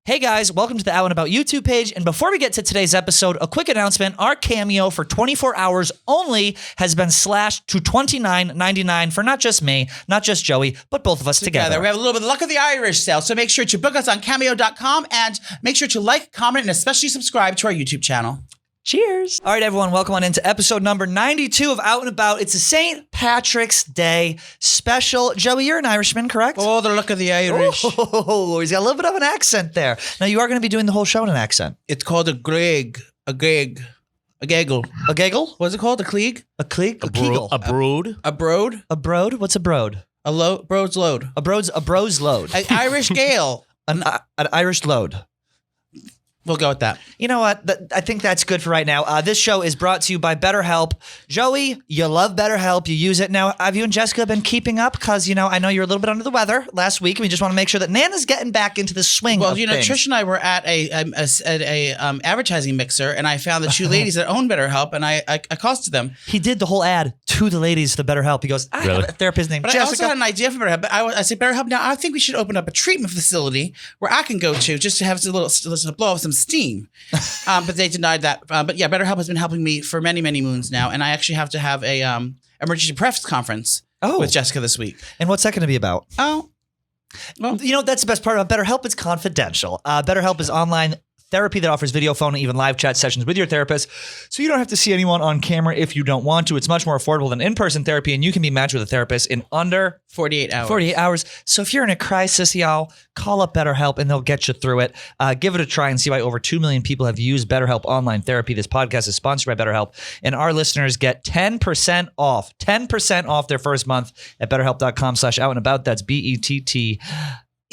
Hey guys, welcome to the Out and About YouTube page. And before we get to today's episode, a quick announcement. Our Cameo for 24 hours only has been slashed to $29.99 for not just me, not just Joey, but both of us together. We have a little bit of luck of the Irish sale, so make sure to book us on cameo.com and make sure to like, comment, and especially subscribe to our YouTube channel. Cheers. All right, everyone, welcome on into episode number 92 of Out and About. It's a St. Patrick's Day special. Joey, you're an Irishman, correct? Oh, the luck of the Irish. Oh, he's got a little bit of an accent there. Now, you are going to be doing the whole show in an accent. It's called a gaggle. A gaggle? What's it called? A cleag? A cleag? A kegel? A brood? A broad? A broad? What's a broad? Broad's load. A bro's load. An Irish gale. An Irish load. We'll go with that. You know what? I think that's good for right now. This show is brought to you by BetterHelp. Joey, you love BetterHelp. You use it. Now, have you and Jessica been keeping up? Because, I know you're a little bit under the weather last week. And we just want to make sure that Nana's getting back into the swing of things. Trish and I were at a advertising mixer, and I found the two ladies that own BetterHelp, and I accosted them. He did the whole ad to the ladies, the BetterHelp. He goes, I have a therapist named Jessica. I also had an idea for BetterHelp. But I said, BetterHelp, now I think we should open up a treatment facility where I can go to just to have a little blow off some steam. But they denied that. But yeah, BetterHelp has been helping me for many, many moons now, and I actually have to have a emergency press conference with Jessica this week. And what's that going to be about? Oh, well, that's the best part about BetterHelp. It's confidential. BetterHelp is online therapy that offers video, phone, and even live chat sessions with your therapist, so you don't have to see anyone on camera if you don't want to. It's much more affordable than in-person therapy, and you can be matched with a therapist in under 48 hours. 48 hours. So if you're in a crisis, y'all, call up BetterHelp, and they'll get you through it. Give it a try and see why over 2 million people have used BetterHelp online therapy. This podcast is sponsored by BetterHelp, and our listeners get 10% off. 10% off their first month at BetterHelp.com/out-and-about. That's BETT.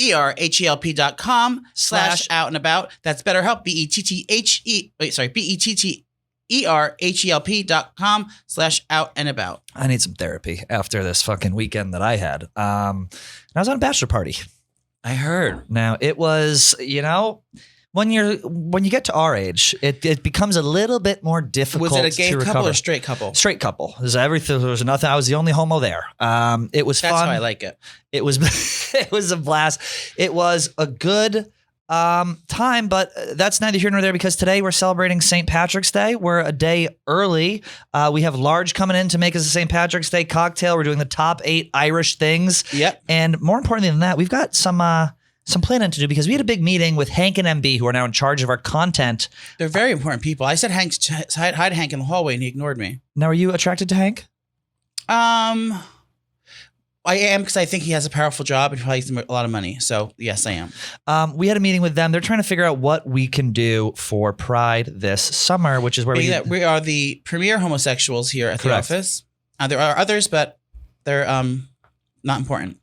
BetterHelp.com/out-and-about. That's BetterHelp. BetterHelp.com/out-and-about. I need some therapy after this fucking weekend that I had. I was on a bachelor party. I heard. Now it was, when you get to our age, it becomes a little bit more difficult. Was it a gay to couple recover. or straight couple? Straight couple. There's everything. There was nothing. I was the only homo there. It was fun. That's why I like it. It was it was a blast. It was a good time, but that's neither here nor there because today we're celebrating St. Patrick's Day. We're a day early. We have Large coming in to make us a St. Patrick's Day cocktail. We're doing the top 8 Irish things. Yep. And more importantly than that, we've got some planning to do because we had a big meeting with Hank and MB, who are now in charge of our content. They're very important people. I said hi to Hank in the hallway, and he ignored me. Now, are you attracted to Hank? I am because I think he has a powerful job and probably a lot of money. So yes, I am. We had a meeting with them. They're trying to figure out what we can do for Pride this summer, which is where we are the premier homosexuals here at the office. There are others, but they're not important.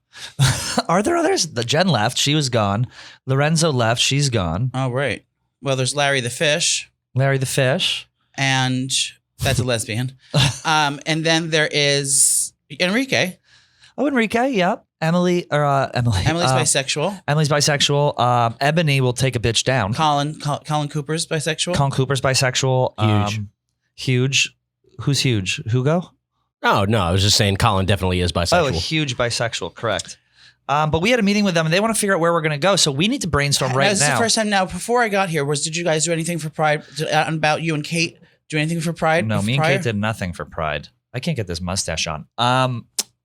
Are there others? The Jen left. She was gone. Lorenzo left. She's gone. Oh, right. Well, there's Larry the Fish. Larry the Fish. And that's a lesbian. And then there is Enrique. Oh, Enrique. Yep. Emily. Emily's bisexual. Emily's bisexual. Ebony will take a bitch down. Colin Cooper's bisexual. Colin Cooper's bisexual. Huge. Huge. Who's huge? Hugo? Oh, no. I was just saying Colin definitely is bisexual. Oh, a huge bisexual. Correct. But we had a meeting with them, and they want to figure out where we're going to go. So we need to brainstorm right now. This is the first time now. Before I got here, did you guys do anything for Pride? About you and Kate do anything for Pride? No, me and Kate did nothing for Pride. I can't get this mustache on.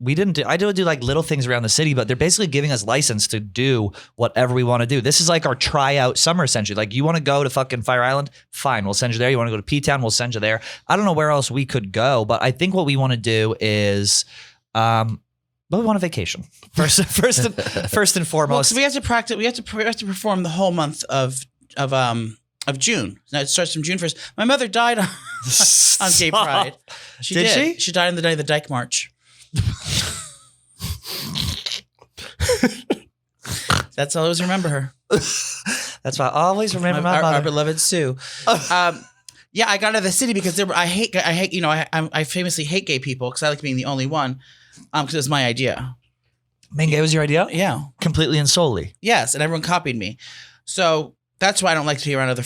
We didn't do. I do like little things around the city, but they're basically giving us license to do whatever we want to do. This is like our tryout summer, essentially. Like, you want to go to fucking Fire Island? Fine, we'll send you there. You want to go to P-Town? We'll send you there. I don't know where else we could go, but I think what we want to do is, we want a vacation first and foremost. Well, so we have to practice. We have to perform the whole month of June. Now it starts from June 1st. My mother died on Gay Pride. Did she? She died on the day of the Dyke March. That's all I always remember her. That's why I always remember my mother. Our beloved Sue. Yeah, I got out of the city because I hate. I famously hate gay people because I like being the only one. Because it was my idea. Being gay was your idea? Yeah, completely and solely. Yes, and everyone copied me. So that's why I don't like to be around other.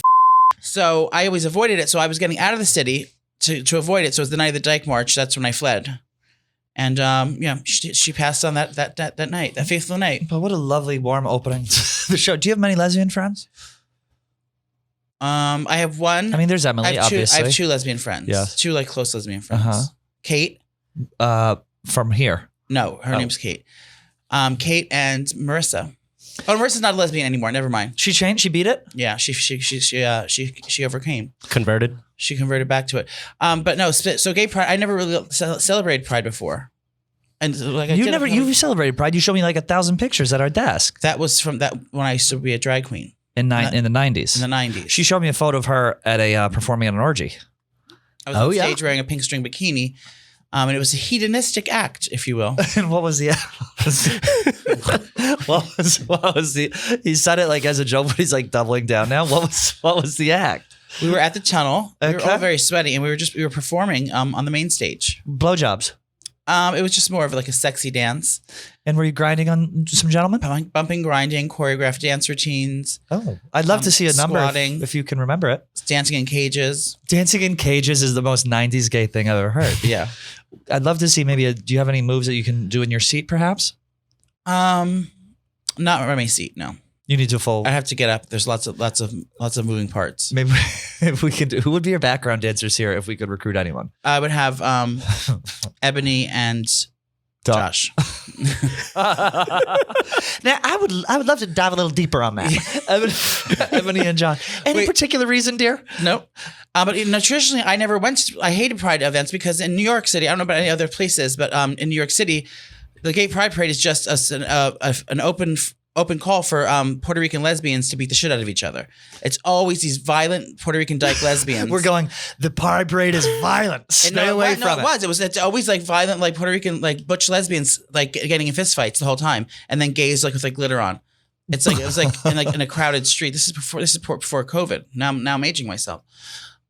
So I always avoided it. So I was getting out of the city to avoid it. So it was the night of the Dyke March. That's when I fled. And she passed on that night, that fateful night. But what a lovely, warm opening to the show. Do you have many lesbian friends? I have one. I mean, there's Emily, obviously. I have 2 lesbian friends. Yeah. 2 like close lesbian friends. Uh-huh. Kate. From here. No, her name's Kate. Kate and Marissa. Oh, Marissa's not a lesbian anymore. Never mind. She changed. She beat it. Yeah, she overcame. Converted. She converted back to it. But no, so gay pride. I never really celebrated pride before. And like you celebrated Pride. You showed me like 1,000 pictures at our desk. That was from that when I used to be a drag queen in the 90s. In the 90s, she showed me a photo of her at a performing at an orgy. I was on stage wearing a pink string bikini, and it was a hedonistic act, if you will. And what was the what was the? He said it like as a joke, but he's like doubling down now. What was the act? We were at the tunnel. We were Okay. all very sweaty, and we were performing on the main stage. Blowjobs. It was just more of like a sexy dance. And were you grinding on some gentlemen? Bumping, grinding, choreographed dance routines. Oh, I'd love to see a number squatting. if you can remember it. Dancing in cages. Dancing in cages is the most 90s gay thing I've ever heard. Yeah. I'd love to see do you have any moves that you can do in your seat perhaps? Not on my seat, no. You need to full. I have to get up. There's lots of moving parts. Maybe if we could, who would be your background dancers here if we could recruit anyone? I would have Ebony and Josh. Now I would love to dive a little deeper on that. Ebony and John. Any particular reason, dear? Nope. But traditionally, I never went. I hated Pride events because in New York City, I don't know about any other places, but in New York City, the Gay Pride Parade is just an open call for Puerto Rican lesbians to beat the shit out of each other. It's always these violent Puerto Rican dyke lesbians. We're going, the Pride Parade is violent. Stay away from it. It's always like violent, like Puerto Rican, like butch lesbians, like getting in fist fights the whole time, and then gays like with like glitter on. It was like in a crowded street. This is before COVID. Now I'm aging myself.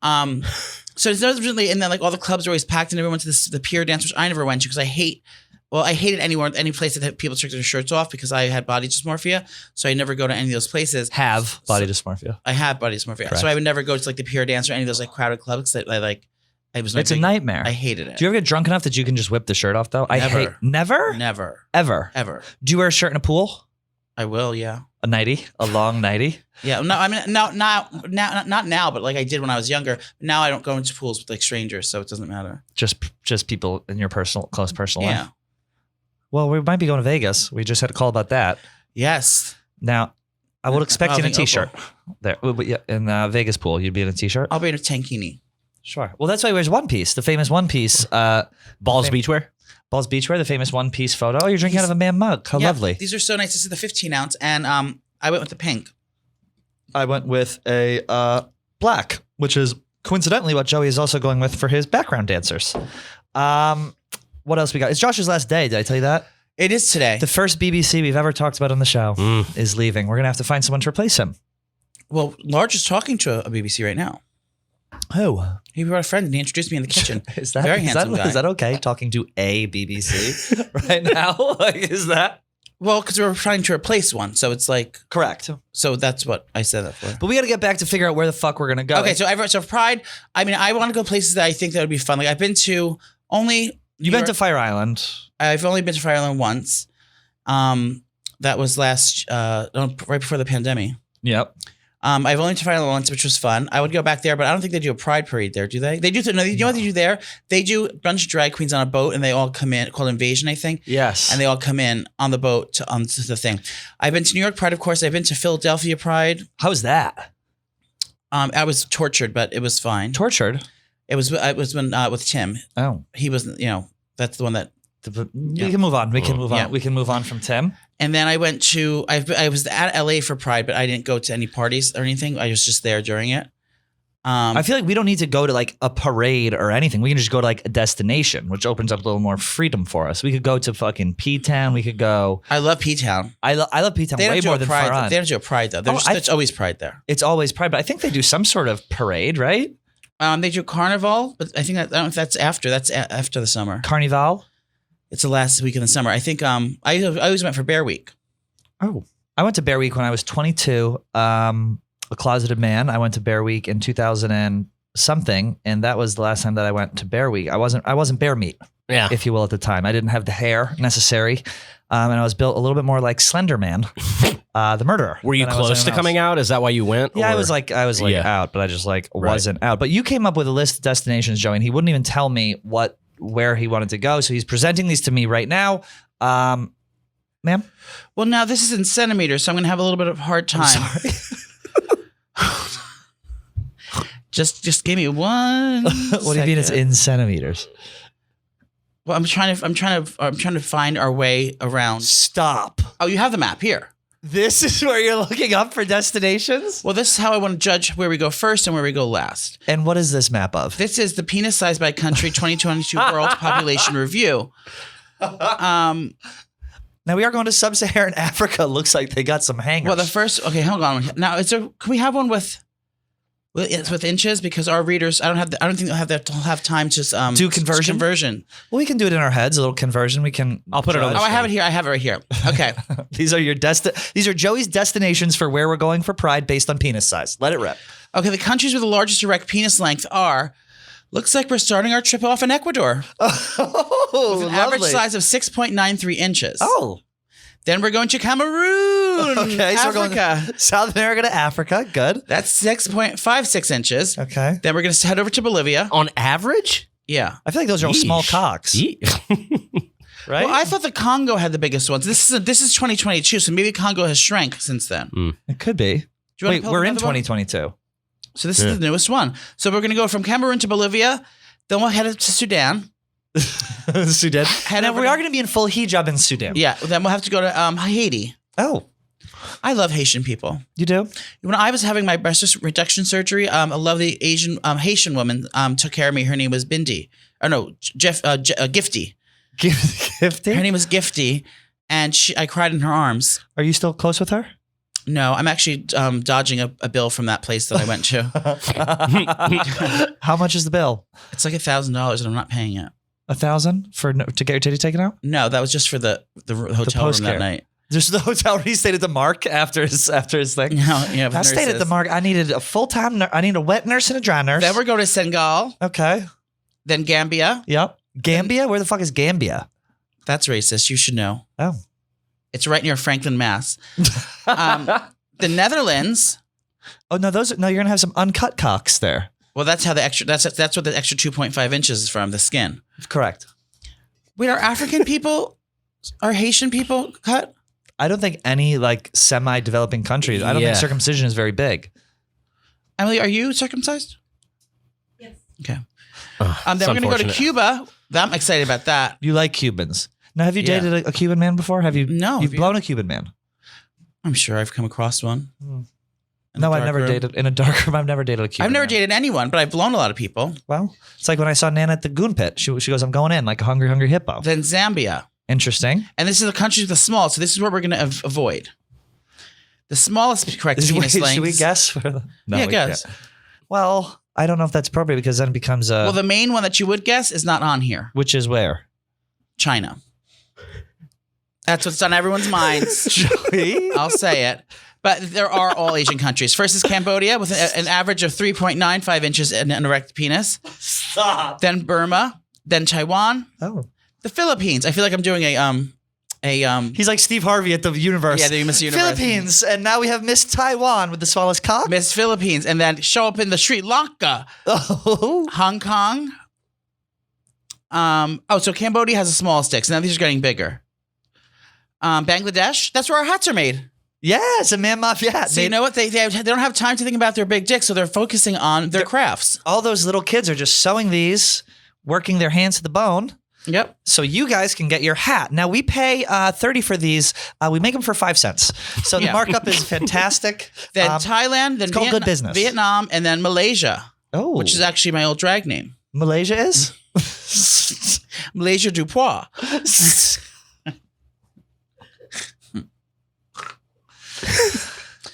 So it's not really, and then like all the clubs are always packed, and everyone went to the pier dance, which I never went to because I hated any place that had people took their shirts off because I had body dysmorphia. So I never go to any of those places. Have body dysmorphia. I have body dysmorphia. Correct. So I would never go to like the pier dance or any of those like crowded clubs that I like. It's a nightmare. I hated it. Do you ever get drunk enough that you can just whip the shirt off though? Never. Never? Ever. Do you wear a shirt in a pool? I will, yeah. A nightie? A long nightie? Yeah. No, I mean, not now, but like I did when I was younger. Now I don't go into pools with like strangers, so it doesn't matter. Just people in your close personal Yeah. life? Well, we might be going to Vegas. We just had a call about that. Yes. Now, I would expect you in a Opal. t-shirt. There, in the Vegas pool, you'd be in a t-shirt. I'll be in a tankini. Sure. Well, that's why he wears One Piece, the famous One Piece. Balls Beachwear. Balls Beachwear, the famous One Piece photo. Oh, you're drinking out of a man mug. How lovely. These are so nice. This is the 15 ounce, and I went with the pink. I went with a black, which is coincidentally what Joey is also going with for his background dancers. What else we got? It's Josh's last day. Did I tell you that? It is today. The first BBC we've ever talked about on the show is leaving. We're going to have to find someone to replace him. Well, Large is talking to a BBC right now. Who? He brought a friend and he introduced me in the kitchen. Is that, Very handsome guy. Is that okay? Talking to a BBC right now? Like, is that? Well, because we were trying to replace one. So it's like. Correct. So that's what I said that for. But we got to get back to figure out where the fuck we're going to go. Okay, so Pride, I mean, I want to go places that I think that would be fun. Like I've been to only. You've been to Fire Island. I've only been to Fire Island once. That was right before the pandemic. Yep. I've only been to Fire Island once, which was fun. I would go back there, but I don't think they do a Pride parade there, do they? They do. No, you know what they do there? They do a bunch of drag queens on a boat, and they all come in, called Invasion, I think. Yes. And they all come in on the boat to the thing. I've been to New York Pride, of course. I've been to Philadelphia Pride. How's that? I was tortured, but it was fine. Tortured? It was when with Tim. Oh. He was, that's the one that. We can move on. We can move on. We can move on from Tim. And then I went to, I was at LA for Pride, but I didn't go to any parties or anything. I was just there during it. I feel like we don't need to go to like a parade or anything. We can just go to like a destination, which opens up a little more freedom for us. We could go to fucking P-Town. We could go. I love P-Town. I love P-Town way more than Far On. They don't do a Pride though. It's always Pride there. It's always Pride, but I think they do some sort of parade, right? They do Carnival, but I think I don't know if that's after. That's after the summer. Carnival? It's the last week in the summer. I think I always went for Bear Week. Oh. I went to Bear Week when I was 22. A closeted man. I went to Bear Week in 2006 something, and that was the last time that I went to Bear Week. I wasn't bear meat, Yeah. if you will, at the time. I didn't have the hair necessary, and I was built a little bit more like Slender Man, the murderer. Were you than I was close to anyone coming else. out? Is that why you went? Yeah, or- I was like Yeah. out, but I just like Right. wasn't out. But you came up with a list of destinations, Joey, and he wouldn't even tell me where he wanted to go. So he's presenting these to me right now. Ma'am? Well, now this is in centimeters, so I'm going to have a little bit of a hard time. Sorry. Just give me one. What do you mean it's second. in centimeters? Well, I'm trying to find our way around. Stop. Oh, you have the map here. This is where you're looking up for destinations? Well, this is how I want to judge where we go first and where we go last. And what is this map of? This is the penis size by country 2022 World Population Review. Now we are going to sub-Saharan Africa. Looks like they got some hangers. Well, the first. Okay, hold on. Now, can we have one with inches? Because our readers, I don't think they'll have time to Do conversion? Conversion. Well, we can do it in our heads. A little conversion. We can. I'll put it on Oh, the I have it here. I have it right here. Okay. These are These are Joey's destinations for where we're going for Pride based on penis size. Let it rip. Okay. The countries with the largest erect penis length are. Looks like we're starting our trip off in Ecuador. Oh, With an average size of 6.93 inches. Oh, Then we're going to Cameroon. okay. So we're Africa. going South America to Africa. Good. That's 6.56 inches. Okay. Then we're going to head over to Bolivia. On average? Yeah. I feel like those are all small Yeesh. cocks, right? Well, I thought the Congo had the biggest ones. This is 2022, so maybe Congo has shrank since then. It could be. Do you wanna Wait, pull we're in another one? 2022. So this is the newest one. So we're going to go from Cameroon to Bolivia. Then we'll head up to Sudan. Sudan. Head Now, over we to- are going to be in full hijab in Sudan. Yeah. Then we'll have to go to Haiti. Oh, I love Haitian people. you do? When I was having my breast reduction surgery, a lovely Haitian woman took care of me. Her name was Bindi. Or no, Gifty. Gifty? Her name was Gifty, and I cried in her arms. Are you still close with her? No, I'm actually dodging a bill from that place that I went to. How much is the bill? It's like $1,000, and I'm not paying it. $1,000 to get your titty taken out? No, that was just for the hotel room post-care. that night. Just the hotel where he stayed at the Mark after his thing. No, yeah, with I stayed at the nurses. Mark. I needed a full-time. I need a wet nurse and a dry nurse. Then we're going to Senegal, Okay. then Gambia. Yep. Gambia? Where the fuck is Gambia? That's racist. You should know. Oh. It's right near Franklin, Mass. The Netherlands. Oh no, you're gonna have some uncut cocks there. Well, that's how the extra. That's what the extra 2.5 inches is from the skin. Correct. Wait, are African people, are Haitian people cut? I don't think any like semi-developing countries. I don't Yeah. think circumcision is very big. Emily, are you circumcised? Yes. Okay. Ugh, Then it's we're going to go to unfortunate. Cuba. I'm excited about that. You like Cubans. Now, have you Yeah. dated a Cuban man before? Have you? No. You've Have you? blown a Cuban man. I'm sure I've come across one. Hmm. In No, the I've dark never room. dated in a dark room. I've never dated a Cuban. I've never man. dated anyone, but I've blown a lot of people. Well, it's like when I saw Nana at the Goon Pit. She goes, "I'm going in like a hungry, hungry hippo." Then Zambia. Interesting. And this is the countries with the small, so this is what we're going to avoid. The smallest correct penis length. Should we guess? For the, no, Yeah, we guess. can't. Well, I don't know if that's appropriate because then it becomes Well, the main one that you would guess is not on here. which is where? China. That's what's on everyone's minds. Joey? I'll say it. But there are all Asian countries. First is Cambodia with an average of 3.95 inches and an erect penis. Stop. Then Burma. Then Taiwan. Oh, The Philippines. I feel like I'm doing a he's like Steve Harvey at the universe. Yeah, the Miss Universe. Philippines, and now we have Miss Taiwan with the smallest cock. Miss Philippines, and then show up in the Sri Lanka, Oh, Hong Kong. So Cambodia has the smallest dicks. Now these are getting bigger. Bangladesh. That's where our hats are made. yes, a man mafia. So you know what? They don't have time to think about their big dicks, so they're focusing on their crafts. all those little kids are just sewing these, working their hands to the bone. Yep. So you guys can get your hat. Now we pay $30 for these. We make them for 5 cents. So the Yeah. markup is fantastic. Then Thailand, then called good business. Vietnam, and then Malaysia, Oh, which is actually my old drag name. Malaysia is. Malaysia Dupois.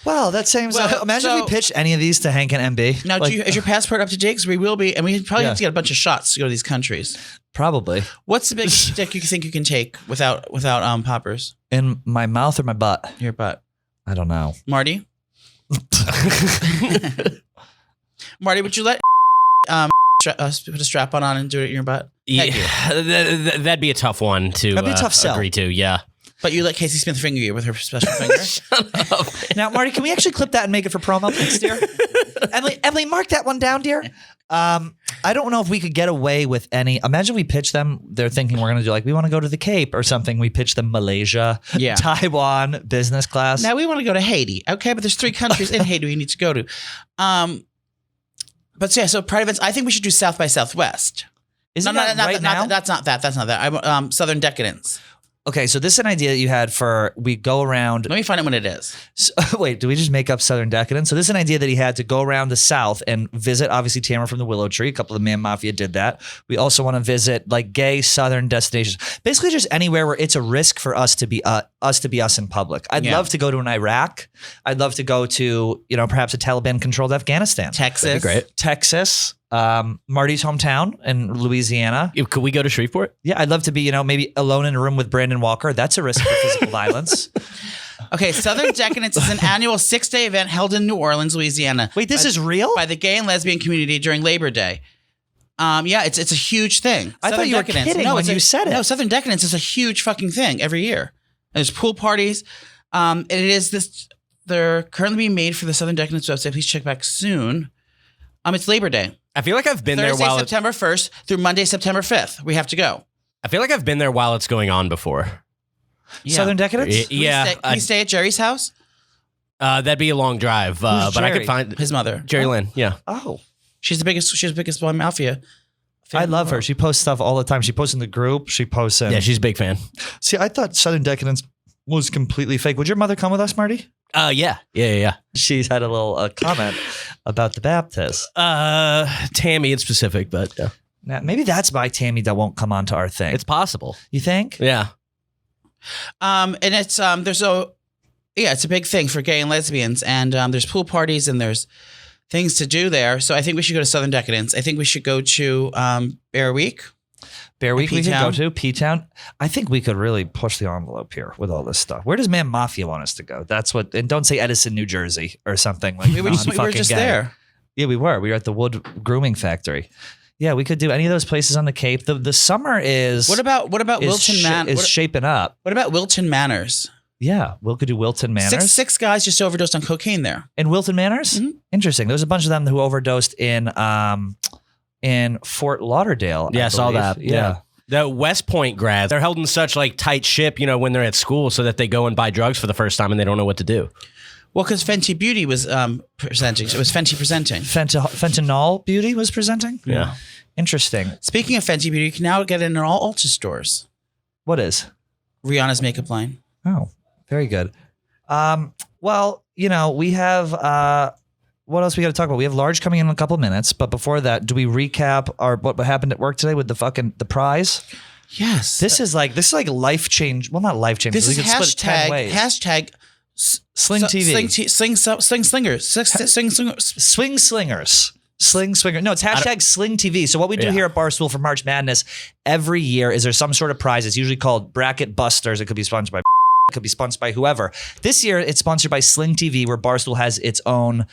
Wow, that seems. Well, imagine if so- we pitched any of these to Hank and MB. Now, Like, is your passport up to date? Because we will be, and we probably Yeah. have to get a bunch of shots to go to these countries. probably What's the biggest dick you think you can take without poppers? in my mouth or my butt. Your butt, I don't know. Marty. Marty, would you let put a strap on and do it in your butt? Yeah, that'd be a tough one to That'd be a tough sell. agree to. Yeah. But you let Casey Smith finger you with her special finger. Now, Marty, can we actually clip that and make it for promo, please, dear? Emily, mark that one down, dear. I don't know if we could get away with any. Imagine we pitch them. They're thinking we're going to do we want to go to the Cape or something. We pitch them Malaysia, Taiwan, business class. Now we want to go to Haiti. Okay, but there's 3 countries in Haiti we need to go to. But yeah, so pride events. I think we should do South by Southwest. Isn't that right now? That's not that. That's not that. Southern Decadence. Okay, so this is an idea that you had for we go around. Let me find out what it is. So, wait, do we just make up Southern Decadence? So this is an idea that he had to go around the South and visit, obviously, Tamara from the Willow Tree. A couple of Man Mafia did that. We also want to visit gay Southern destinations. Basically just anywhere where it's a risk for us to be us in public. I'd love to go to an Iraq. I'd love to go to, perhaps a Taliban-controlled Afghanistan. Texas. That'd be great. Texas. Marty's hometown in Louisiana. Could we go to Shreveport? Yeah, I'd love to be, maybe alone in a room with Brandon Walker. That's a risk for physical violence. Okay, Southern Decadence is an annual 6-day event held in New Orleans, Louisiana. Wait, this is real? By the gay and lesbian community during Labor Day. It's a huge thing. I thought you were kidding when you said it. No, Southern Decadence is a huge fucking thing every year. There's pool parties. It is this. They're currently being made for the Southern Decadence website. Please check back soon. It's Labor Day. I feel like I've been Thursday, there while September 1st through Monday, September 5th. We have to go. I feel like I've been there while it's going on before. Yeah. Southern Decadence? Yeah. Can we stay at Jerry's house? That'd be a long drive, but I could find His mother. Jerry Lynn. Yeah. Oh. She's the biggest boy mafia. I love her. She posts stuff all the time. She posts in the group. She posts in. Yeah, she's a big fan. See, I thought Southern Decadence was completely fake. Would your mother come with us, Marty? Yeah. She's had a little comment about the Baptist. Tammy in specific, but Now, maybe that's my Tammy that won't come onto our thing. it's possible. You think? Yeah. And it's it's a big thing for gay and lesbians, and there's pool parties and there's things to do there. So I think we should go to Southern Decadence. I think we should go to Bear Week. Bear Week we could go P-Town. to. P-Town. I think we could really push the envelope here with all this stuff. Where does Man Mafia want us to go? That's what, and don't say Edison, New Jersey or something like We were just gay. there. Yeah, we were. We were at the Wood Grooming Factory. Yeah, we could do any of those places on the Cape. The summer is What about Wilton Manor? is shaping up. What about Wilton Manors? Yeah, we could do Wilton Manors. Six guys just overdosed on cocaine there. In Wilton Manors? Mhm. Interesting. There was a bunch of them who overdosed in Fort Lauderdale. Yeah, I saw believe. that. Yeah. The West Point grads, they're held in such tight ship, when they're at school so that they go and buy drugs for the first time and they don't know what to do. Well, because Fenty Beauty was presenting. So it was Fenty presenting. Fentanyl Beauty was presenting? Yeah. Interesting. Speaking of Fenty Beauty, you can now get it in all Ulta stores. What is? Rihanna's makeup line. Oh, very good. Well, we have what else we got to talk about? We have Large coming in a couple minutes, but before that, do we recap what happened at work today with the prize? Yes. This is like life change. Well, not life change. This is we could split it 10 ways. hashtag Sling TV. Sling slingers. Sling slingers. Swing slingers. Sling swinger. No, it's hashtag Sling TV. So what we do here at Barstool for March Madness every year is there's some sort of prize. It's usually called Bracket Busters. It could be sponsored by it could be sponsored by whoever. This year it's sponsored by Sling TV, where Barstool has its own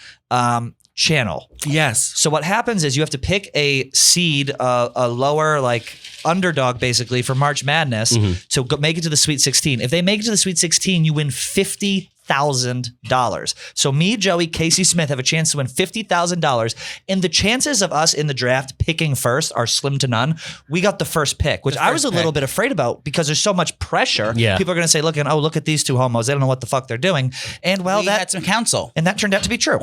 channel. Yes. So what happens is you have to pick a seed, a lower underdog basically for March Madness to make it to the Sweet 16. If they make it to the Sweet 16, you win $50,000. So me, Joey, Casey Smith have a chance to win $50,000. And the chances of us in the draft picking first are slim to none. We got the first pick, which I was a little bit afraid about because there's so much pressure. Yeah. People are going to say, look at these two homos. They don't know what the fuck they're doing. And We had some counsel. and that turned out to be true.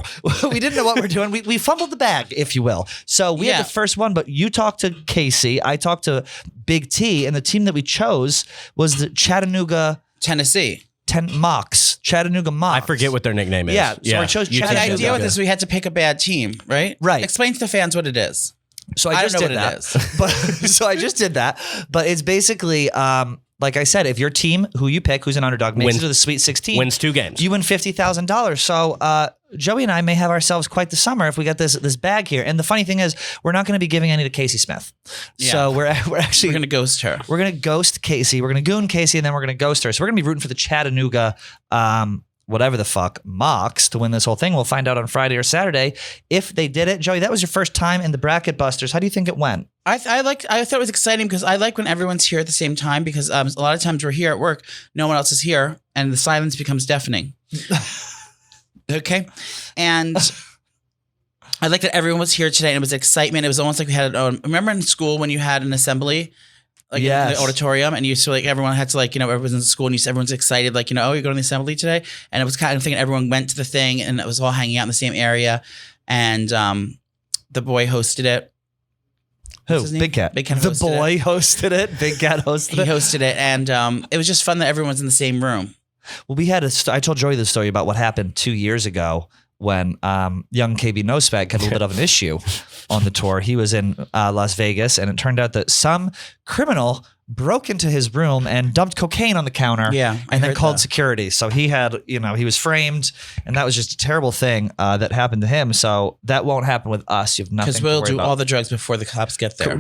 We didn't know what we're doing. We fumbled the bag, if you will. So we had the first one, but you talked to Casey. I talked to Big T, and the team that we chose was the Chattanooga Tennessee. Chattanooga Mocs. I forget what their nickname is. Yeah, so I chose You The Chattanooga. idea with this, we had to pick a bad team, right? Right. Explain to the fans what it is. So I just don't know did what that. it is. But so I just did that. But it's basically like I said, if your team who you pick, who's an underdog, makes it to the Sweet 16, wins 2 games. you win $50,000. So Joey and I may have ourselves quite the summer if we get this bag here. And the funny thing is, we're not going to be giving any to Casey Smith. Yeah. So we're actually We're going to ghost her. We're going to ghost Casey. We're going to goon Casey, and then we're going to ghost her. So we're going to be rooting for the Chattanooga whatever the fuck mocks to win this whole thing. We'll find out on Friday or Saturday if they did it. Joey, that was your first time in the Bracket Busters. How do you think it went? I thought it was exciting because I like when everyone's here at the same time because a lot of times we're here at work, no one else is here, and the silence becomes deafening. Okay, and I like that everyone was here today, and it was excitement. It was almost like we had. Remember in school when you had an assembly, like in the auditorium, and you so like everyone had to like everyone's in school, and everyone's excited, like oh, you're going to the assembly today, and it was kind of thinking everyone went to the thing, and it was all hanging out in the same area, and the boy hosted it. Who? Big Cat. Big Cat. The boy hosted it. Big Cat hosted it. He hosted it, and it was just fun that everyone's in the same room. Well, we had I told Joey the story about what happened 2 years ago when young KB Nospag had a little bit of an issue on the tour. He was in Las Vegas, and it turned out that some criminal broke into his room and dumped cocaine on the counter and then called security. So he had, he was framed, and that was just a terrible thing that happened to him. So that won't happen with us. You have nothing to worry about. Because we'll do all the drugs before the cops get there.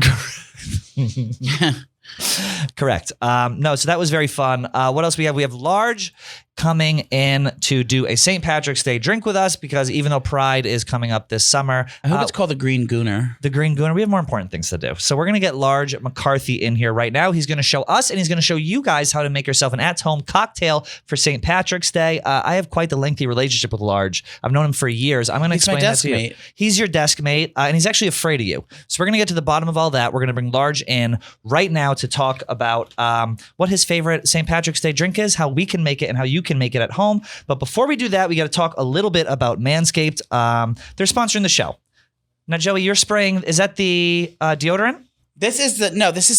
Correct. No, so that was very fun. What else we have? We have Large coming in to do a St. Patrick's Day drink with us because even though Pride is coming up this summer. I hope it's called the Green Gooner. The Green Gooner. We have more important things to do. So we're going to get Large McCarthy in here right now. He's going to show us and he's going to show you guys how to make yourself an at-home cocktail for St. Patrick's Day. I have quite the lengthy relationship with Large. I've known him for years. I'm going to explain that to you. He's your desk mate, and he's actually afraid of you. So we're going to get to the bottom of all that. We're going to bring Large in right now to talk about what his favorite St. Patrick's Day drink is, how we can make it, and how you can make it at home. But before we do that, we got to talk a little bit about Manscaped. They're sponsoring the show. Now, Joey, you're spraying, is that the deodorant? This is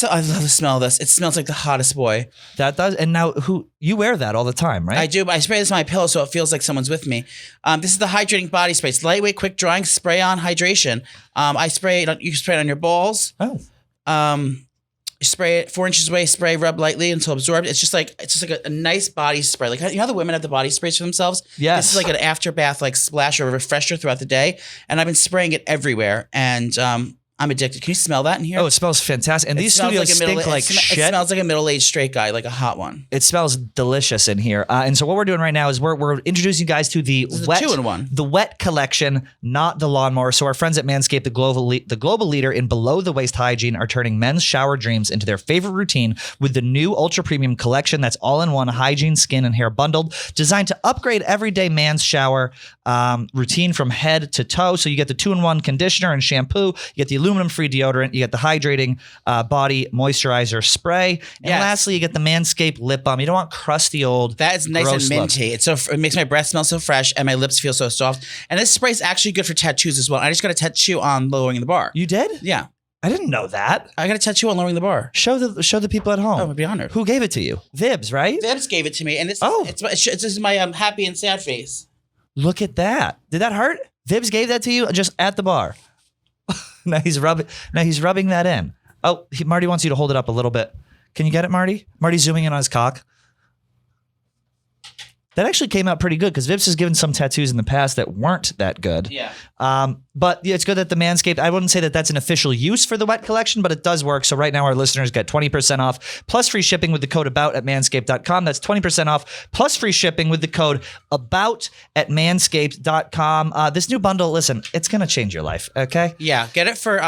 I love the smell of this. It smells like the hottest boy. That does. And now you wear that all the time, right? I do, but I spray this on my pillow so it feels like someone's with me. This is the hydrating body spray. It's lightweight, quick drying, spray on hydration. You can spray it on your balls. Oh. You spray it 4 inches away, spray, rub lightly until absorbed. It's just like a nice body spray. Like how the women have the body sprays for themselves? Yes. This is like an after bath like splash or refresher throughout the day. And I've been spraying it everywhere. And I'm addicted. Can you smell that in here? Oh, it smells fantastic. And these studios stink like shit. It smells like a middle-aged straight guy, like a hot one. It smells delicious in here. And so what we're doing right now is we're introducing you guys to the wet 2-in-1. The wet collection, not the lawnmower. So our friends at Manscaped, the global leader in below-the-waist hygiene, are turning men's shower dreams into their favorite routine with the new ultra-premium collection that's all-in-one hygiene, skin, and hair bundled, designed to upgrade everyday man's shower routine from head to toe. So you get the 2-in-1 conditioner and shampoo. You get the aluminum-free deodorant. You get the hydrating body moisturizer spray. And lastly, you get the Manscaped lip balm. You don't want crusty old. That is nice and minty. It makes my breath smell so fresh and my lips feel so soft. And this spray is actually good for tattoos as well. I just got a tattoo on lowering the bar. You did? Yeah. I didn't know that. I got a tattoo on lowering the bar. Show the people at home. Oh, I'd be honored. Who gave it to you? Vibs, right? Vibs gave it to me. And this is my happy and sad face. Look at that. Did that hurt? Vibs gave that to you just at the bar. Now he's rubbing that in. Oh, Marty wants you to hold it up a little bit. Can you get it, Marty? Marty's zooming in on his cock. That actually came out pretty good because Vips has given some tattoos in the past that weren't that good. Yeah. But it's good that the Manscaped, I wouldn't say that that's an official use for the wet collection, but it does work. So right now our listeners get 20% off plus free shipping with the code ABOUT at manscaped.com. That's 20% off plus free shipping with the code ABOUT at manscaped.com. This new bundle, listen, it's going to change your life. Okay. Yeah. Get it for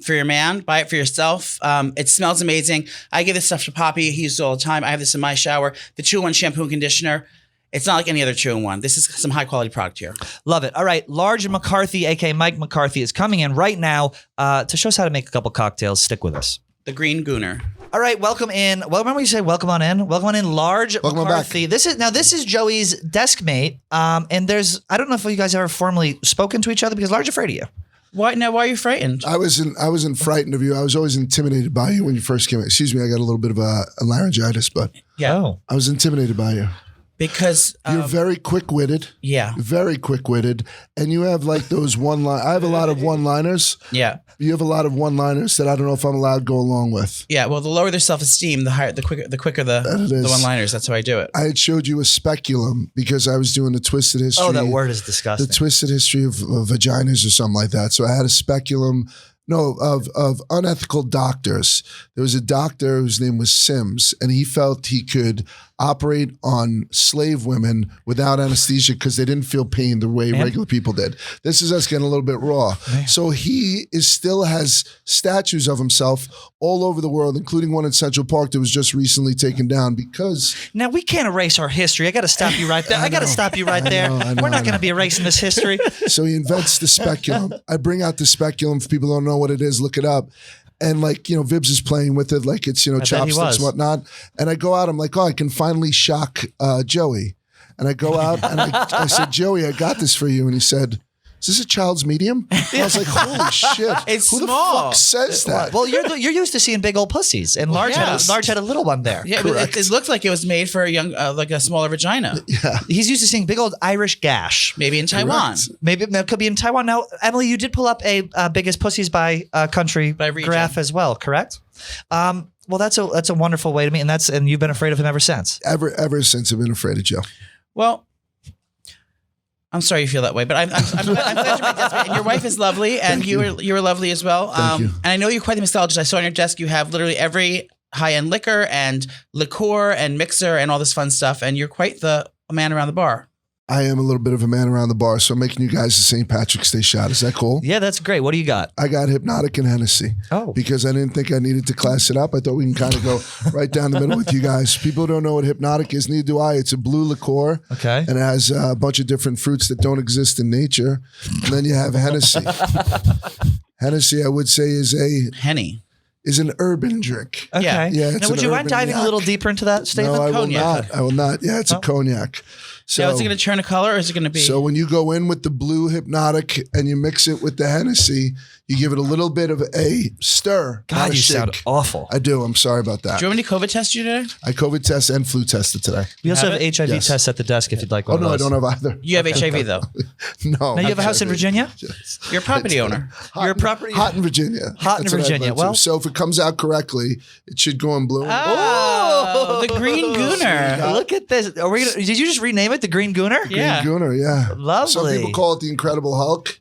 your man. Buy it for yourself. It smells amazing. I give this stuff to Poppy. He uses it all the time. I have this in my shower. The 2-in-1 shampoo and conditioner. It's not like any other 2-in-1. This is some high quality product here. Love it. All right. Large McCarthy, aka Mike McCarthy, is coming in right now to show us how to make a couple cocktails. Stick with us. The Green Gooner. All right. Welcome in. Well, remember you say welcome on in? Welcome on in, Large welcome McCarthy. This is Joey's desk mate. And I don't know if you guys ever formally spoken to each other because Large is afraid of you. Why are you frightened? I wasn't frightened of you. I was always intimidated by you when you first came in. Excuse me, I got a little bit of a laryngitis, but I was intimidated by you. Because you're very quick-witted. Yeah. Very quick-witted. And you have like those one-line. I have a lot of one-liners. Yeah. You have a lot of one-liners that I don't know if I'm allowed to go along with. Yeah. Well, the lower their self-esteem, the quicker the one-liners. That's how I do it. I had showed you a speculum because I was doing the twisted history. Oh, that word is disgusting. The twisted history of vaginas or something like that. So I had a speculum No, of unethical doctors. There was a doctor whose name was Sims, and he felt he could operate on slave women without anesthesia because they didn't feel pain the way regular people did. This is us getting a little bit raw. So he still has statues of himself all over the world, including one in Central Park that was just recently taken down because... Now, we can't erase our history. I got to stop you right there. I got to stop you right there. We're not going to be erasing this history. So he invents the speculum. I bring out the speculum for people who don't know what it is, look it up. And like, you know, Vibs is playing with it like it's, you know, chopsticks and whatnot. And I go out, I'm like, oh, I can finally shock Joey. And I go out and I said, Joey, I got this for you. And he said, is this a child's medium? And I was like, holy shit. It's Who small. the fuck says that? Well, you're used to seeing big old pussies, and Large had a little one there. Yeah, but it looked like it was made for a young, like a smaller vagina. Yeah. He's used to seeing big old Irish gash. Maybe in Taiwan. Maybe that could be in Taiwan. Now, Emily, you did pull up a biggest pussies by country graph as well, correct? Well, that's a wonderful way to meet, and you've been afraid of him ever since. Ever since I've been afraid of Joe. Well, I'm sorry you feel that way, but I'm glad you're my desk mate. And your wife is lovely, and you were lovely as well. Thank you. And I know you're quite the mixologist. I saw on your desk you have literally every high-end liquor and liqueur and mixer and all this fun stuff, and you're quite a man around the bar. I am a little bit of a man around the bar, so I'm making you guys a St. Patrick's Day shot. Is that cool? Yeah, that's great. What do you got? I got Hypnotic and Hennessy. Oh. Because I didn't think I needed to class it up. I thought we can kind of go right down the middle with you guys. People don't know what Hypnotic is, neither do I. It's a blue liqueur. Okay. And it has a bunch of different fruits that don't exist in nature. And then you have Hennessy. Hennessy, I would say, is an urban drink. Okay. Yeah. Now, would you mind diving a little deeper into that statement? No, I will Cognac. not. I will not. Yeah, it's a cognac. So, Now, is it going to turn a color, or is it going to be? So when you go in with the blue Hypnotic and you mix it with the Hennessy, you give it a little bit of a stir. God, you sound awful. I do. I'm sorry about that. Do you want me to COVID test you today? I COVID test and flu tested today. We also have HIV Yes. tests at the desk if you'd like Oh, one no, I of those. don't have either. You have HIV, though. No. Now, you have a house in Virginia? Yes. You're a property owner. You're a property Hot in Virginia. Hot in That's what I'd Virginia. like to. Well- So if it comes out correctly, it should go in blue. Oh, the green Gooner. Look at this. Are we gonna, did you just rename it the Green Gooner? Yeah. Green Gooner, yeah. Lovely. Some people call it the Incredible Hulk.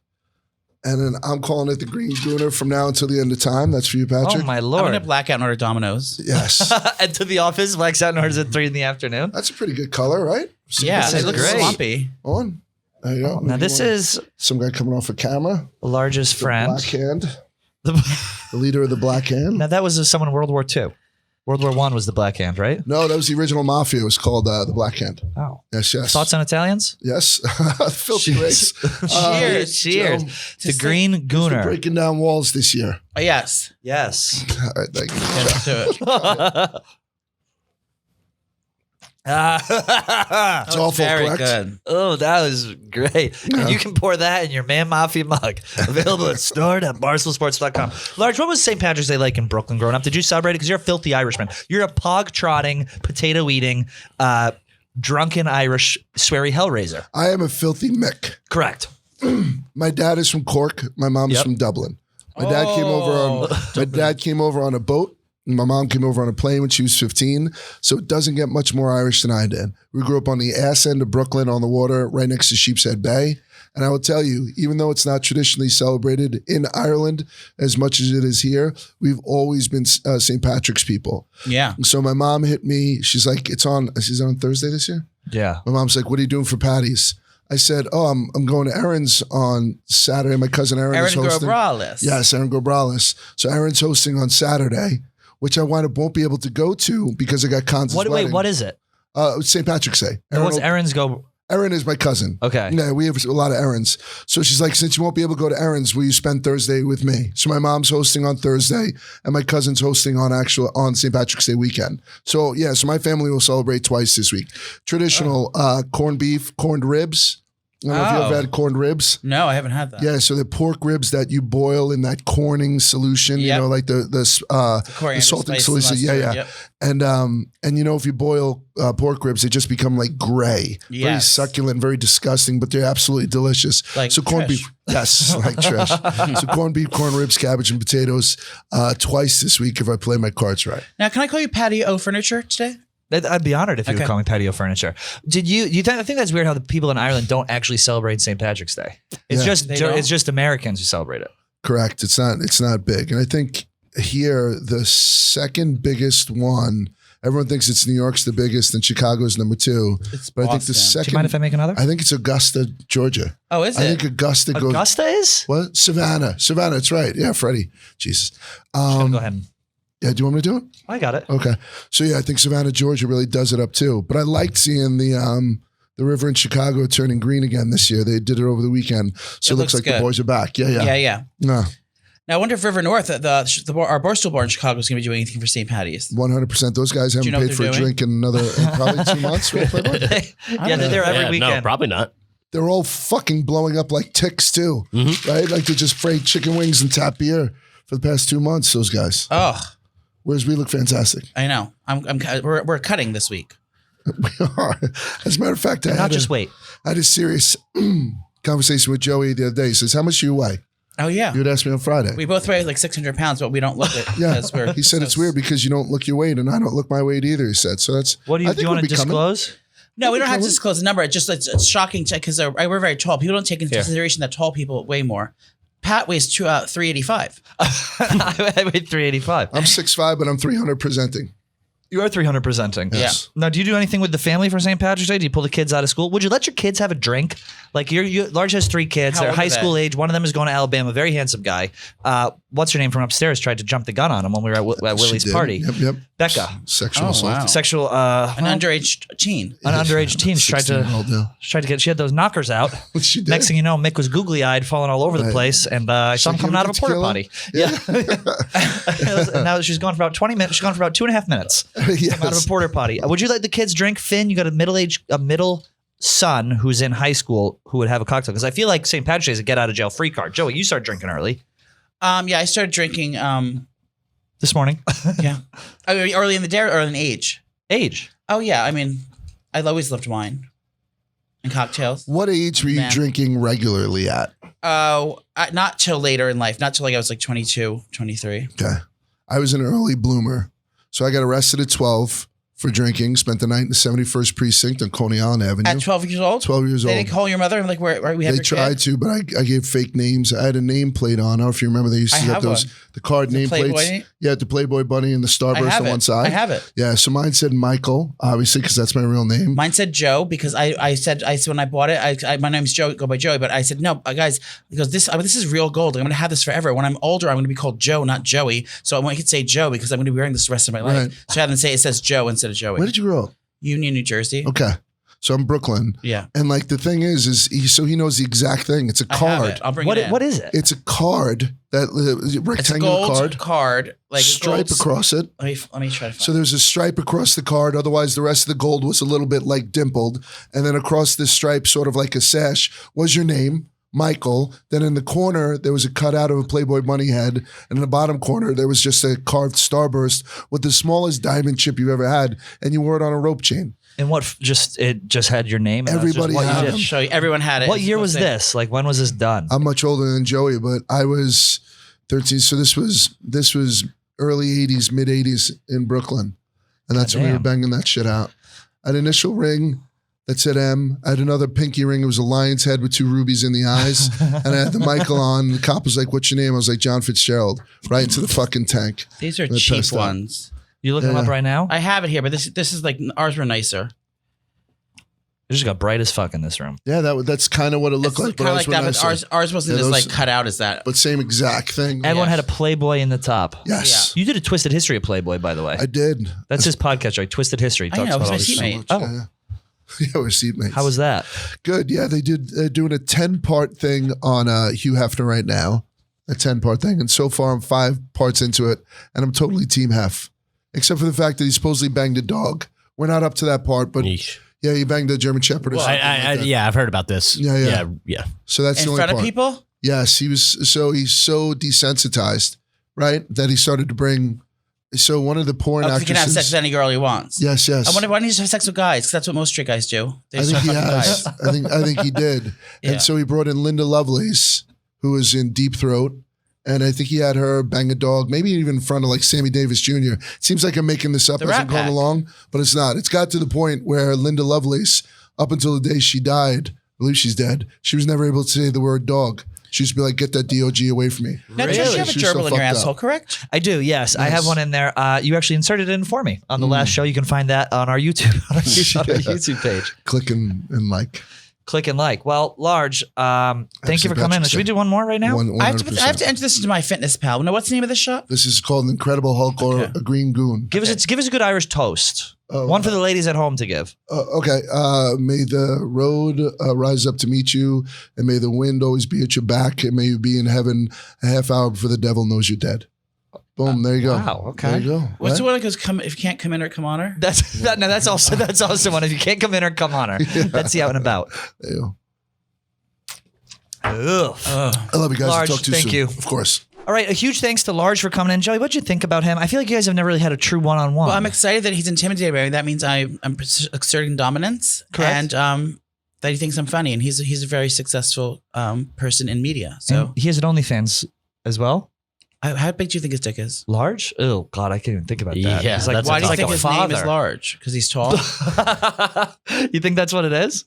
And then I'm calling it the Green Gooner from now until the end of time. That's for you, Patrick. Oh, my I'm Lord. going to black out and order Domino's. Yes. And to the office, blacks out and orders at 3 in the afternoon. That's a pretty good color, right? Yeah, This it is looks great. swampy. On. There you go. Now, this is Some guy coming off a camera. the largest The friend. Black Hand. The leader of the Black Hand. Now, that was someone in World War II. World War I was the Black Hand, right? No, that was the original Mafia. It was called the Black Hand. Oh. Yes, yes. Thoughts on Italians? Yes. Filthy race. Cheers. Cheers. Joe, The Green we're Gooner. breaking down walls this year. Oh, yes. Yes. All right, thank you. Let's do it. It's awful, Very correct? good. Oh, that was great. And you can pour that in your Man Mafia mug. Available at store.barstoolsports.com. Large, what was St. Patrick's Day like in Brooklyn growing up? Did you celebrate it? Because you're a filthy Irishman. You're a pog-trotting, potato-eating, drunken Irish sweary hellraiser. I am a filthy Mick. Correct. My dad is from Cork. My mom is Yep. from Dublin. My dad came over on a boat. And my mom came over on a plane when she was 15. So it doesn't get much more Irish than I did. We grew up on the ass end of Brooklyn on the water right next to Sheepshead Bay. And I will tell you, even though it's not traditionally celebrated in Ireland as much as it is here, we've always been St. Patrick's people. Yeah. So my mom hit me. She's like, she's on Thursday this year? Yeah. My mom's like, what are you doing for Patty's? I said, oh, I'm going to Aaron's on Saturday. My cousin Aaron is hosting. Grobralis. Yes, Aaron Grobralis. So Aaron's hosting on Saturday, which I won't be able to go to because I got Con's wedding. Wait, what is it? St. Patrick's Day. What's Aaron's go? Aaron is my cousin. Okay. Yeah, we have a lot of Aarons. So she's like, since you won't be able to go to Aaron's, will you spend Thursday with me? So my mom's hosting on Thursday and my cousin's hosting on St. Patrick's Day weekend. So yeah, so my family will celebrate twice this week. Traditional corned beef, corned ribs. I don't know if you ever had corned ribs. No, I haven't had that. Yeah, so the pork ribs that you boil in that corning solution, you know, like the salted solution. Yeah. Yep. And you know, if you boil pork ribs, they just become like gray, very Yes. succulent, very disgusting, but they're absolutely delicious. Like so corned trash. beef, yes, like trash. So corned beef, corned ribs, cabbage, and potatoes twice this week if I play my cards right. Now, can I call you Patio Furniture today? I'd be honored if you Okay. were calling patio furniture. Did you? I think that's weird how the people in Ireland don't actually celebrate St. Patrick's Day. It's Yeah. just They don't? it's just Americans who celebrate it. Correct. It's not big. And I think here, the second biggest one, everyone thinks it's New York's the biggest and Chicago's number 2. It's but I think Boston. the Do second, you mind if I make another? I think it's Augusta, Georgia. Oh, is it? I think Augusta goes. Augusta is? What? Savannah, it's right. Yeah, Freddie. Jesus. Go ahead. Yeah, do you want me to do it? I got it. Okay. So yeah, I think Savannah, Georgia really does it up too. But I liked seeing the river in Chicago turning green again this year. They did it over the weekend. So it looks like good. the boys are back. Yeah. Yeah. No, Now, I wonder if River North, our Barstool Bar in Chicago, is going to be doing anything for St. Patty's. 100%. Those guys haven't you know what paid for they're a doing? drink in another probably 2 months. Right, Playboy? Yeah, they're there every Yeah, weekend. No, probably not. They're all fucking blowing up like ticks too, right? Like they just freight chicken wings and tap beer for the past 2 months. Those guys. Oh, Whereas we look fantastic. I know. We're cutting this week. We are. As a matter of fact, I Not just wait. had a serious conversation with Joey the other day. He says, "How much do you weigh?" Oh, yeah. You would ask me on Friday. We both weigh like 600 pounds, but we don't look it. Yeah, because we're, he said it's weird because you don't look your weight, and I don't look my weight either. He said so. That's What do I you think want to we'll be coming. disclose? No, we don't have to coming. disclose the number. It's shocking because we're very tall. People don't take into Here. consideration that tall people weigh more. Pat weighs 385. I weighed 385. I'm 6'5", but I'm 300 presenting. You are 300 presenting. Yes. Now, do you do anything with the family for St. Patrick's Day? Do you pull the kids out of school? Would you let your kids have a drink? Like, Large has 3 kids. How They're old high are they? school age. One of them is going to Alabama. Very handsome guy. What's her name from upstairs tried to jump the gun on him when we were at She Willie's did. party. Yep. Becca. Sexual Oh, assault. wow. Sexual. An underage teen. An underage teen tried 16-year-old, yeah. to get. She had those knockers out. She did. Next thing you know, Mick was googly eyed, falling all over the Right. place, and I saw him She's like, coming out "You of a porta tequila?" potty. Yeah. And now she's gone for about 20 minutes. She's gone for about 2.5 minutes. Yes. Come out of a porta potty. Would you let the kids drink? Finn, you got a middle son who's in high school who would have a cocktail, because I feel like St. Patrick's Day is a get out of jail free card. Joey, you started drinking early Yeah, I started drinking. this morning. Yeah, I mean, early in the day or early in age. Age. Oh yeah, I mean, I always loved wine and cocktails. What age were you Man. drinking regularly at? Not till later in life. Not till like I was like 22, 23. Okay. I was an early bloomer. So I got arrested at 12 for drinking, spent the night in the 71st precinct on Coney Island Avenue. At 12 years old? 12 years They old. didn't call your mother and like, where we have They your tried kid? to, but I gave fake names. I had a nameplate on. I don't know if you remember. They used to I have have those, one. the card The Playboy nameplates. name? Yeah, the Playboy Bunny and the I Starburst have on it. one side. I have it. Yeah, so mine said Michael, obviously, because that's my real name. Mine said Joe because I said when I bought it, my name's Joe, go by Joey, but I said no, guys, because this is real gold. I'm gonna have this forever. When I'm older, I'm gonna be called Joe, not Joey. So I want you to say Joe because I'm gonna be wearing this the rest of my life. Right. So I have them say it says Joe instead of Joey. Where did you grow up? Union, New Jersey. Okay. So I'm Brooklyn. Yeah, And like the thing is he knows the exact thing. It's a I have card. it. I'll bring it in. What is it? It's a card that It's a rectangular gold card, like a stripe gold- across it. Let me try to find. So there's a stripe across the card. Otherwise, the rest of the gold was a little bit like dimpled. And then across this stripe, sort of like a sash, was your name, Michael. Then in the corner, there was a cutout of a Playboy bunny head. And in the bottom corner, there was just a carved starburst with the smallest diamond chip you've ever had. And you wore it on a rope chain. And it just had your name. And that's just Everybody what you had did. I'll show you. Everyone had it. What It's year was supposed to- this? Like, when was this done? I'm much older than Joey, but I was 13. So this was early 80s, mid 80s in Brooklyn. And that's when we were Goddamn. banging that shit out. I had an initial ring that said M. I had another pinky ring. It was a lion's head with 2 rubies in the eyes. And I had the Michael on. The cop was like, "What's your name?" I was like, "John Fitzgerald." Right into the fucking tank. These are They're cheap passed out. ones. You looking them up Yeah. right now? I have it here, but this is like ours were nicer. It just got bright as fuck in this room. Yeah, that's kind of what it looked It's like. kind of ours like were that, but nicer. ours wasn't Yeah, as those- like cut out as that. But same exact thing. Everyone Yes. had a Playboy in the top. Yes, You did a Twisted History of Playboy, by the way. I did. That's his podcast, right? Twisted History. I Talks know, about all it's this my shit. teammate. Oh, Yeah. Yeah, we're seatmates. how was that? Good. Yeah, they did. They're doing a 10-part thing on Hugh Hefner right now. A 10-part thing. And so far, I'm 5 parts into it, and I'm totally Team Hef. Except for the fact that he supposedly banged a dog. We're not up to that part, but Yeesh. yeah, he banged a German Shepherd or Well, something like that. Yeah, I've heard about this. Yeah. yeah. So that's the In only front part. of people? Yes, he's so desensitized, right? That he started to bring. So one of the porn Oh, 'cause he can have actresses. sex with any girl he wants. Yes. I wonder why don't you just have sex with guys? Because that's what most straight guys do. They I think start he fucking has. guys. I think he did. Yeah. And so he brought in Linda Lovelace, who was in Deep Throat. And I think he had her bang a dog, maybe even in front of like Sammy Davis Jr. Seems like I'm making this up The as I'm Rat going Pack. along, but it's not. It's got to the point where Linda Lovelace, up until the day she died, I believe she's dead, she was never able to say the word dog. She used to be like, "Get that DOG away from me." Now, Trish, you have a She's so gerbil in your fucked up. asshole, correct? I do, yes. I have one in there. You actually inserted it in for me on the last show. You can find that on our YouTube, on our YouTube page. Click and like. Click and like. Well, Large, thank you for coming in. Should we do one more right now? 100%. I have to enter this into my fitness pal. Now, what's the name of this shop? This is called an Incredible Hulk or a Green Goon. Give us a good Irish toast. One for the ladies at home to give. Okay. May the road rise up to meet you, and may the wind always be at your back, and may you be in heaven a half hour before the devil knows you're dead. Boom. There you go. Wow. Okay. There you go. What's the Right? one that goes, come, if you can't come in or come on her? That's also one. If you can't come in or come on her, that's the out and about. There you go. Ugh. I love you guys. Large, Talk to you thank soon. you. Of course. All right, a huge thanks to Large for coming in. Joey, what'd you think about him? I feel like you guys have never really had a true one-on-one. Well, I'm excited that he's intimidated by me. That means I'm exerting dominance. Correct. And that he thinks I'm funny. And he's a very successful person in media. So And he has an OnlyFans as well. how big do you think his dick is? Large? Oh, God, I can't even think about that. Yeah, He's like, that's Why do you like think a his name is father. large? Because he's tall? You think that's what it is?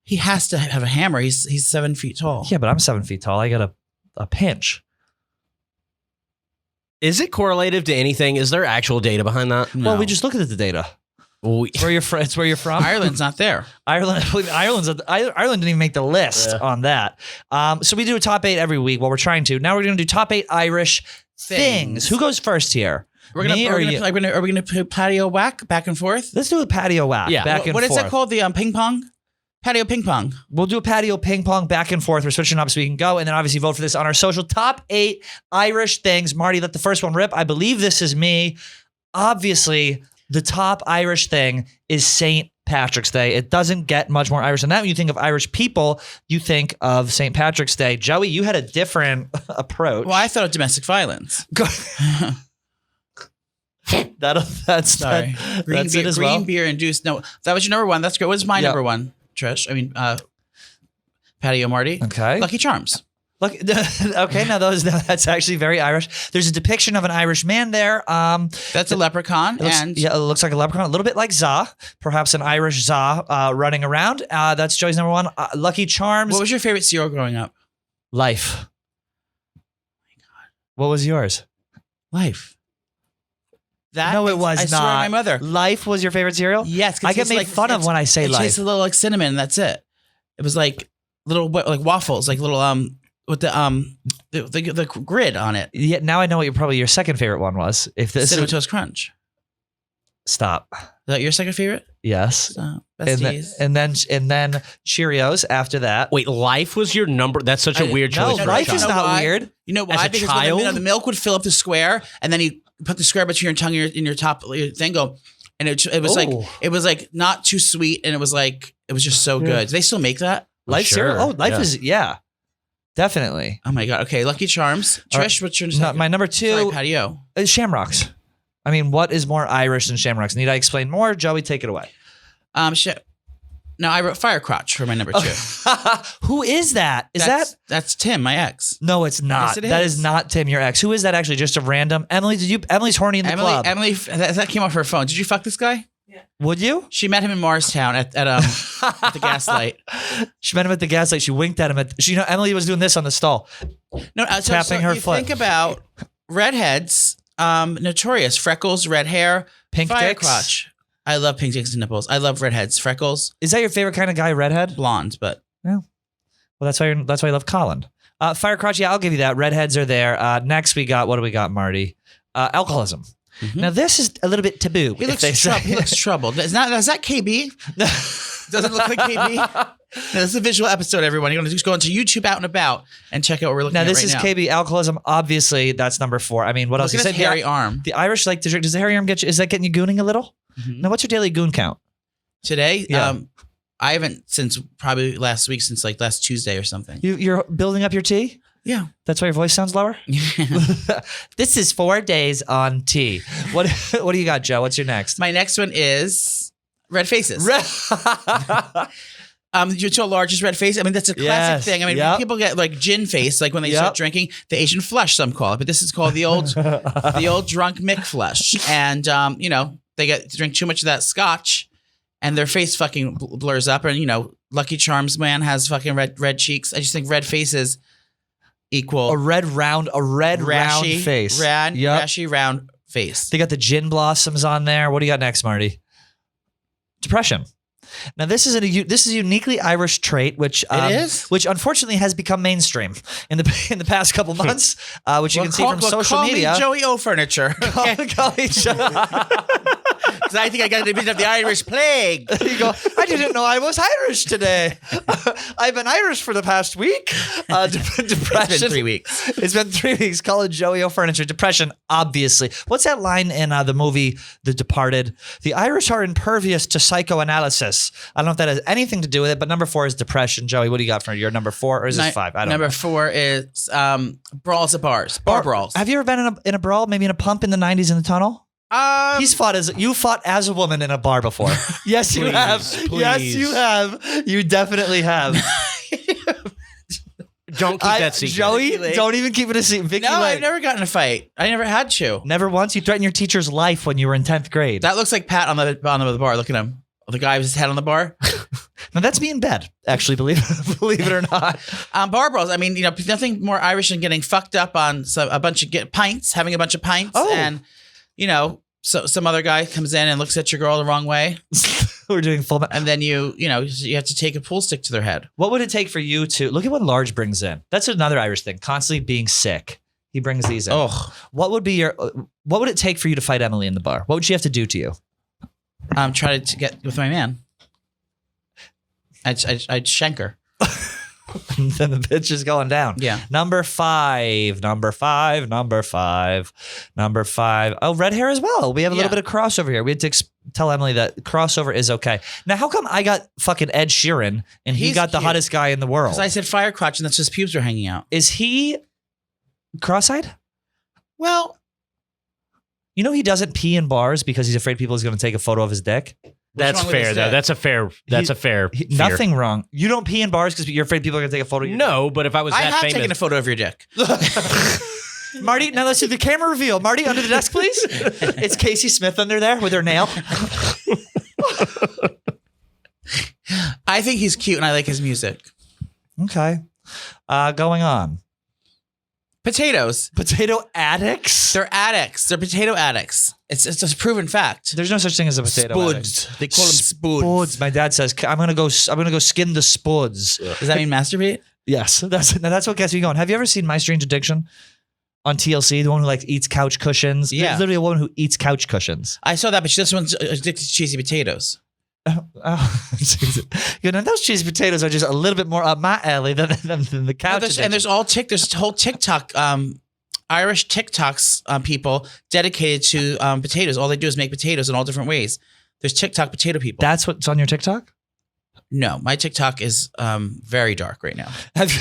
He has to have a hammer. He's 7 feet tall. Yeah, but I'm 7 feet tall. I got a pinch. Is it correlative to anything? Is there actual data behind that? No. Well, we just look at the data. Well, It's where you're from. It's where you're from. Ireland's not there. Ireland didn't even make the list on that. So we do a top 8 every week. Well, we're trying to. Now we're going to do top 8 Irish things. Who goes first here? Are we gonna play patio whack back and forth? Let's do a patio whack. Yeah. Back and What is forth. that called? The ping pong? Patio ping pong. We'll do a patio ping pong back and forth. We're switching up so we can go. And then obviously vote for this on our social. Top 8 Irish things. Marty, let the first one rip. I believe this is me. Obviously, the top Irish thing is St. Patrick's Day. It doesn't get much more Irish than that. When you think of Irish people, you think of St. Patrick's Day. Joey, you had a different approach. Well, I thought of domestic violence. That's Sorry. Green that's beer, it as well. green beer induced. No, that was your number one. That's good. What was my Yeah. number one, Trish? I mean, Patio Marty. Okay. Lucky Charms. Look, okay, that's actually very Irish. There's a depiction of an Irish man there. That's a leprechaun. It looks like a leprechaun, a little bit like Za, perhaps an Irish Za running around. That's Joey's number one. Lucky Charms. What was your favorite cereal growing up? Life. Oh my God. What was yours? Life. That No, it was I not. swear on my mother. Life was your favorite cereal? Yes, 'cause I it get tastes made like- fun of when I say it life. tastes a little like cinnamon. And that's it. It was like little like waffles, like little with the grid on it. Yeah, now I know what your second favorite one was. If this Cinnamon is, Toast Crunch. stop. Is that your second favorite? Yes. Stop. And Besties. then Cheerios after that. wait, Life was your number? That's such a weird No, choice. for a life child. is You know not why? weird. You know As why? a Because child? the milk would fill up the square, and then you put the square between your tongue and your top thing. Go, and it was like not too sweet, and it was just so good. Do they still make that? Life Sure, cereal? Oh, life yeah. is, yeah. Definitely. Oh my god. Okay, Lucky Charms. All right. Trish, what's your No, my number 2 Sorry, Patio. is Shamrocks. I mean, what is more Irish than Shamrocks? Need I explain more? Joey, take it away. No, I wrote Fire Crotch for my number 2. Who is that? That's Tim, my ex. No, it's not. Yes, it That is. is not Tim, your ex. Who is that actually? Just a random Emily? Emily's horny in the club. Emily, that came off her phone. Did you fuck this guy? Would you? She met him in Morristown at the Gaslight. She met him at the gaslight. She winked at him. Emily was doing this on the stall. No, Tapping her you foot. Think about redheads, notorious freckles, red hair, Pink fire dicks? crotch. I love pink dicks and nipples. I love redheads, freckles, Is that your favorite kind of guy, redhead? blonde, but Well, that's why I love Colin. Fire crotch, yeah, I'll give you that. Redheads are there. Next, what do we got, Marty? Alcoholism. Now, this is a little bit taboo. he if looks they say. he looks troubled. Is that KB? Doesn't look like KB. No, this is a visual episode, everyone. You're going to just go into YouTube Out and About and check out what we're looking Now, at this right is now. KB alcoholism. Obviously, that's number 4. I mean, what else? Look You at his said hairy arm. The Irish like to drink. Does the hairy arm get you? Is that getting you gooning a little? Now, what's your daily goon count? Today, Yeah. I haven't since probably last week, since like last Tuesday or something. You're building up your tea? Yeah. That's why your voice sounds lower? This is 4 days on tea. What do you got, Joe? What's your next? My next one is red faces. You're too large as red face. I mean, that's a classic Yes. thing. I mean, Yep. people get like gin face, like when they Yep. start drinking, the Asian flush, some call it, but this is called the old drunk Mick flush. And, they get to drink too much of that scotch and their face fucking blurs up. And, Lucky Charms man has fucking red cheeks. I just think red faces equal A red round face. Rashy round face. They got the gin blossoms on there. What do you got next, Marty? Depression. Now this is a uniquely Irish trait, which which unfortunately has become mainstream in the past couple months, which you can see from social media. Call me Joey O Furniture. Call me Because I think I got a bit of the Irish plague. You go, I didn't know I was Irish today. I've been Irish for the past week. Depression. It's been 3 weeks. It's been 3 weeks. Call it Joey O Furniture. Depression, obviously. What's that line in the movie The Departed? The Irish are impervious to psychoanalysis. I don't know if that has anything to do with it, but number 4 is depression. Joey, what do you got for your number 4, or is it 5? I don't know. Number 4 is brawls at bars. Bar brawls. Have you ever been in a brawl, maybe in a pump in the 90s in the tunnel? You fought as a woman in a bar before. Yes, you have. Please. Yes, you have. You definitely have. Don't keep that secret. Joey, don't even keep it a secret. Vicky No, Lake. I've never gotten in a fight. I never had to. Never once. You threatened your teacher's life when you were in 10th grade. That looks like Pat on the bottom of the bar. Look at him. The guy with his head on the bar. Now that's me in bed, actually, believe it or not. Bar brawls. I mean, nothing more Irish than getting fucked up on a bunch of pints, having a bunch of pints, and so some other guy comes in and looks at your girl the wrong way. We're doing full. And then you have to take a pool stick to their head. What would it take for you to look at what Large brings in? That's another Irish thing. Constantly being sick. He brings these in. Oh, What would it take for you to fight Emily in the bar? What would she have to do to you? Try to get with my man. I'd shank her. Then the bitch is going down. Yeah. Number five. Oh, red hair as well. We have a little bit of crossover here. We had to tell Emily that crossover is okay. Now, how come I got fucking Ed Sheeran and he He's got the cute. hottest guy in the world? Because I said fire crotch and that's just pubes are hanging out. Is he cross-eyed? Well, He doesn't pee in bars because he's afraid people is going to take a photo of his dick. That's wrong with fair, his though. dick? That's a fair fear. Nothing wrong. You don't pee in bars because you're afraid people are going to take a photo of you. No, but if I was I that have famous, taken a photo of your dick. Marty, now let's do the camera reveal. Marty, under the desk, please. It's Casey Smith under there with her nail. I think he's cute and I like his music. Okay. Going on. Potatoes. Potato addicts? They're addicts. They're potato addicts. It's a proven fact. There's no such thing as a potato Spuds. addict. They call them spuds. Spuds. My dad says, I'm gonna go skin the spuds. Does that mean masturbate? Yes. That's what gets me going. Have you ever seen My Strange Addiction on TLC? The one who eats couch cushions? Yeah. There's literally a woman who eats couch cushions. I saw that, but this one's addicted to cheesy potatoes. Now those cheesy potatoes are just a little bit more up my alley than the couch. There's whole TikTok, Irish TikToks people dedicated to potatoes. All they do is make potatoes in all different ways. There's TikTok potato people. That's what's on your TikTok? No, my TikTok is very dark right now. Have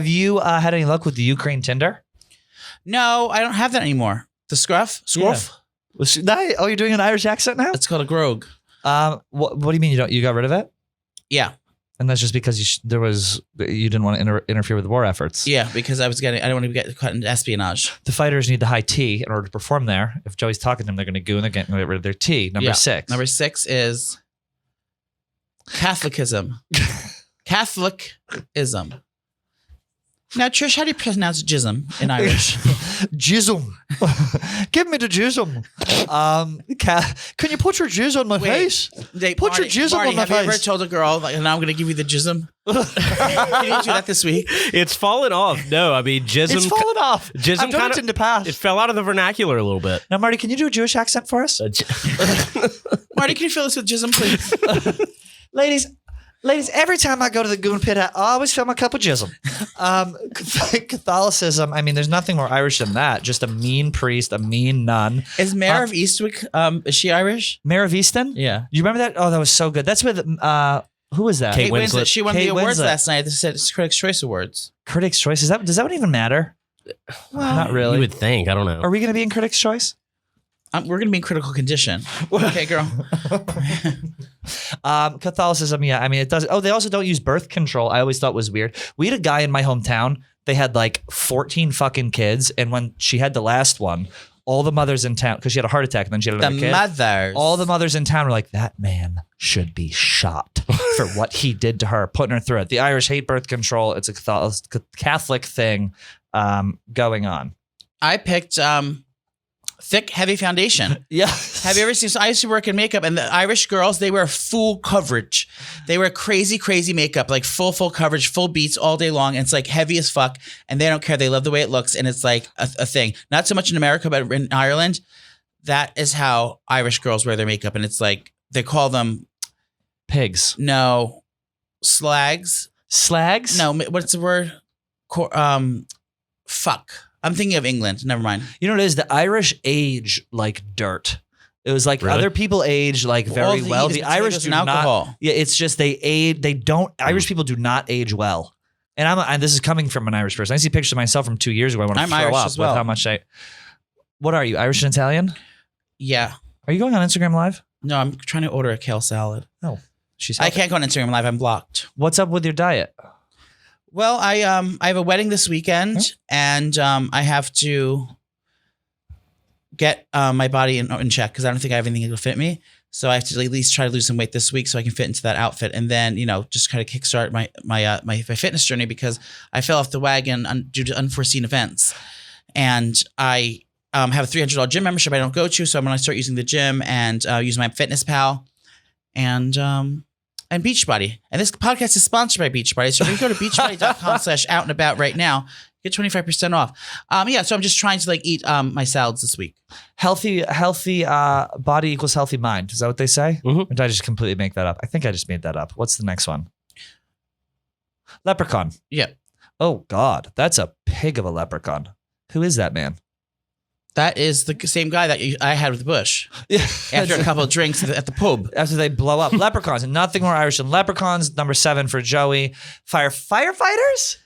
you had any luck with the Ukraine Tinder? No, I don't have that anymore. The scruff? Oh, you're doing an Irish accent now? It's called a grog. What do you mean you got rid of it? Yeah. And that's just because you didn't want to interfere with the war efforts. Yeah, because I don't want to get caught in espionage. The fighters need the high T in order to perform there. If Joey's talking to them, they're going to go and they're getting rid of their T. Number 6. Number 6 is Catholicism. Catholicism. Now, Trish, how do you pronounce jism in Irish? Jism. Give me the jism. Can you put your jizz on my face? Put your jism on my have you ever face. told a girl, like, now I'm going to give you the jism? Can you do that this week? it's fallen off. No, I mean, jism. It's fallen off. Jism I've done it in the past. It fell out of the vernacular a little bit. Now, Marty, can you do a Jewish accent for us? Marty, can you fill us with jism, please? Ladies, every time I go to the Goon Pit, I always fill my cup with jism. Catholicism, I mean, there's nothing more Irish than that. Just a mean priest, a mean nun. Is Mare of Eastwick, is she Irish? Mare of Easton? Yeah. You remember that? Oh, that was so good. That's with, who was that? Kate Winslet. She won Kate the awards Winslet. last night. They said it's Critics' Choice Awards. Critics' Choice. Does that one even matter? Well, Not really. You would think. I don't know. Are we going to be in Critics' Choice? We're going to be in critical condition. Okay, girl. Catholicism, yeah. I mean, it does. Oh, they also don't use birth control. I always thought was weird. We had a guy in my hometown. They had like 14 fucking kids. And when she had the last one, all the mothers in town, because she had a heart attack and then she had another The kid. mothers. All the mothers in town were like, that man should be shot for what he did to her, putting her through it. The Irish hate birth control. It's a Catholic thing going on. I picked thick, heavy foundation. Yeah. Have you ever seen? So I used to work in makeup, and the Irish girls, they wear full coverage. They wear crazy, crazy makeup, like full coverage, full beats all day long. And it's like heavy as fuck, and they don't care. They love the way it looks, and it's like a thing. Not so much in America, but in Ireland, that is how Irish girls wear their makeup, and it's like they call them Pigs. no slags. Slags? No, what's the word? Fuck. I'm thinking of England. Never mind. You know what it is? The Irish age like dirt. It was like Really? other people age like very well. The Irish do alcohol. not. Yeah, it's just they age. They don't. Irish people do not age well. And this is coming from an Irish person. I see pictures of myself from 2 years ago. I want to I'm throw Irish up as well. with how much I. What are you? Irish and Italian? Yeah. Are you going on Instagram Live? No, I'm trying to order a kale salad. No, she's. I can't go on Instagram Live. I'm blocked. What's up with your diet? Well, I have a wedding this weekend, and I have to get my body in check because I don't think I have anything that will fit me. So I have to at least try to lose some weight this week so I can fit into that outfit, and then just kind of kickstart my fitness journey because I fell off the wagon due to unforeseen events, and I have a $300 gym membership I don't go to, so I'm going to start using the gym and use my Fitness Pal, and Beachbody. And this podcast is sponsored by Beachbody. So if you go to beachbody.com/out and about right now, get 25% off. So I'm just trying to eat my salads this week. Healthy body equals healthy mind. Is that what they say? Mhm. Or did I just completely make that up? I think I just made that up. What's the next one? Leprechaun. Yeah. Oh God, that's a pig of a leprechaun. Who is that man? That is the same guy that I had with Bush Yeah. after a couple of drinks at the pub. After they blow up. Leprechauns. And nothing more Irish than leprechauns. Number 7 for Joey. Firefighters?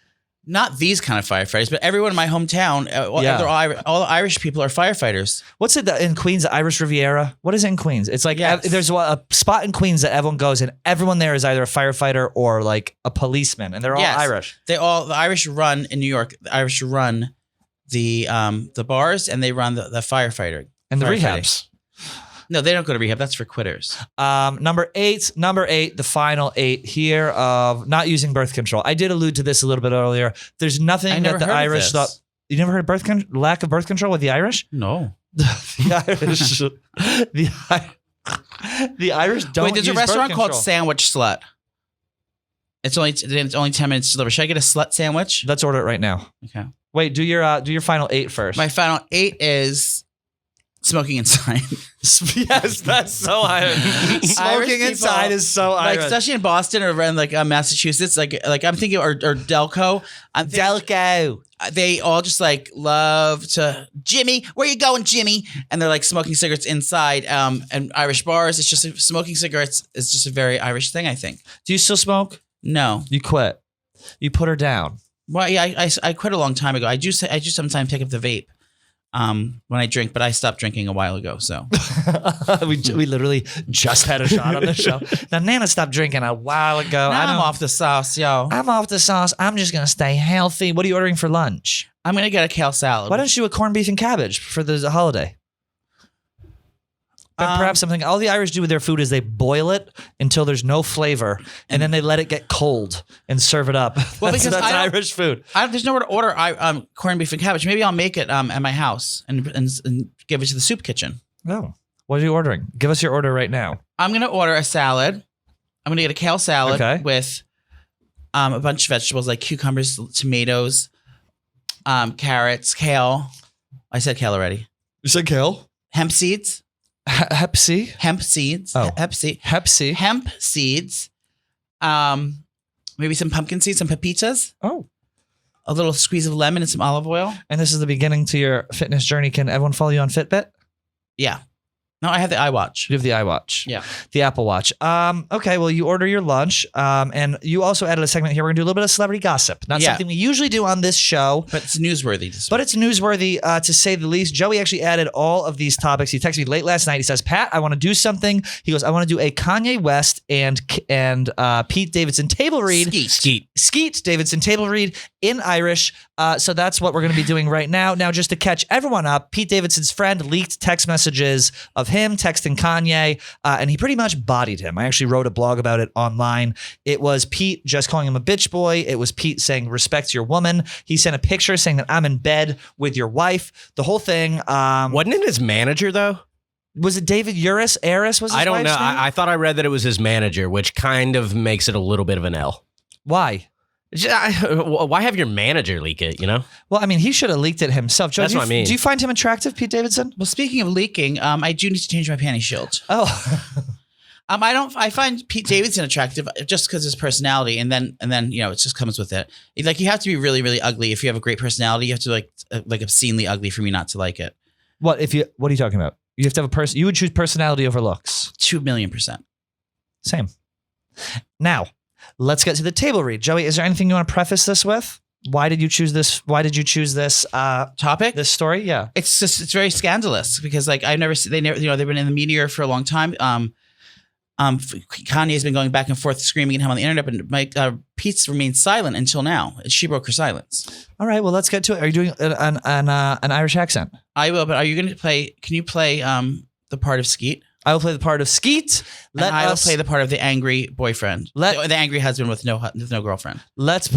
Not these kind of firefighters, but everyone in my hometown, Yeah. all the Irish people are firefighters. What's it in Queens, the Irish Riviera? What is it in Queens? It's like Yes. there's a spot in Queens that everyone goes and everyone there is either a firefighter or like a policeman and they're all Yes. Irish. The Irish run in New York. The Irish run the bars and they run the firefighter. And the Firefighting. rehabs. No, they don't go to rehab. That's for quitters. Number eight, the final 8 here of not using birth control. I did allude to this a little bit earlier. There's nothing I never that the heard of Irish this. thought. You never heard of lack of birth control with the Irish? No. The Irish don't. Wait, there's a use birth restaurant called control. Sandwich Slut. It's only 10 minutes to deliver. Should I get a slut sandwich? Let's order it right now. Okay. Wait, do your final 8 first. My final 8 is smoking inside. Yes, that's so Irish. Smoking people, inside is so Irish. especially in Boston or around Massachusetts. Like I'm thinking or Delco. I'm thinking, Delco. they all just love to Jimmy. Where you going, Jimmy? And they're smoking cigarettes inside. And Irish bars. It's just smoking cigarettes is just a very Irish thing. I think. Do you still smoke? No. You quit. You put her down. Well, yeah, I quit a long time ago. I do sometimes pick up the vape when I drink, but I stopped drinking a while ago. So we literally just had a shot on the show. Now Nana stopped drinking a while ago. now I'm off the sauce, yo. I'm off the sauce. I'm just gonna stay healthy. What are you ordering for lunch? I'm gonna get a kale salad. Why don't you do a corned beef and cabbage for the holiday? But perhaps something all the Irish do with their food is they boil it until there's no flavor, and then they let it get cold and serve it up. Well, that's because Irish food. there's nowhere to order corned beef and cabbage. Maybe I'll make it at my house and give it to the soup kitchen. Oh, what are you ordering? Give us your order right now. I'm gonna order a salad. I'm gonna get a kale salad Okay. with a bunch of vegetables like cucumbers, tomatoes, carrots, kale. I said kale already. You said kale? Hemp seeds. Hepsi? Hemp seeds. Oh. Hepsi. Hemp seeds. Maybe some pumpkin seeds, some pepitas. Oh. A little squeeze of lemon and some olive oil. And this is the beginning to your fitness journey. Can everyone follow you on Fitbit? Yeah. No, I have the iWatch. You have the iWatch. Yeah. The Apple Watch. Okay, well, you order your lunch. And you also added a segment here. We're going to do a little bit of celebrity gossip. Not something we usually do on this show. But it's newsworthy. But it's newsworthy, to say the least. Joey actually added all of these topics. He texted me late last night. He says, Pat, I want to do something. He goes, I want to do a Kanye West and Pete Davidson table read. Skeet Davidson table read in Irish. So that's what we're going to be doing right now. Now, just to catch everyone up, Pete Davidson's friend leaked text messages of him texting Kanye, and he pretty much bodied him. I actually wrote a blog about it online. It was Pete just calling him a bitch boy. It was Pete saying, respect your woman. He sent a picture saying that I'm in bed with your wife. The whole thing. Wasn't it his manager, though? Was it David Aris was his I don't know. wife's name? I thought I read that it was his manager, which kind of makes it a little bit of an L. Why? Why have your manager leak it, you know? Well, I mean, he should have leaked it himself. Joe, That's what I mean. Do you find him attractive, Pete Davidson? Well, speaking of leaking, I do need to change my panty shield. Oh. I find Pete Davidson attractive just because his personality, and then it just comes with it. Like, you have to be really, really ugly. If you have a great personality, you have to like obscenely ugly for me not to like it. What are you talking about? You have to have a person. You would choose personality over looks. 2,000,000%. Same. Now, let's get to the table read. Joey, is there anything you want to preface this with? Why did you choose this? Why did you choose this topic? This story? Yeah. It's very scandalous because they've been in the media for a long time. Kanye's been going back and forth screaming at him on the internet, but Pete's remained silent until now. She broke her silence. All right, well, let's get to it. Are you doing an Irish accent? I will, but are you going to play? Can you play the part of Skeet? I will play the part of Skeet. I will play the part of the angry boyfriend, the angry husband with no girlfriend. Let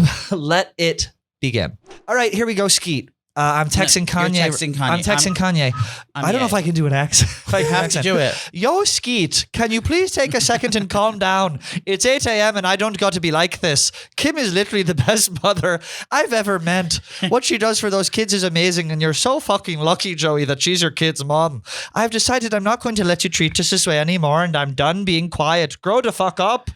it begin. All right, here we go, Skeet. I'm texting Kanye. You're texting Kanye. I'm texting Kanye. I don't know if I can do an accent. You have to do it. Yo, Skeet, can you please take a second and calm down? It's 8 a.m. and I don't got to be like this. Kim is literally the best mother I've ever met. What she does for those kids is amazing, and you're so fucking lucky, Joey, that she's your kid's mom. I've decided I'm not going to let you treat us this way anymore, and I'm done being quiet. Grow the fuck up.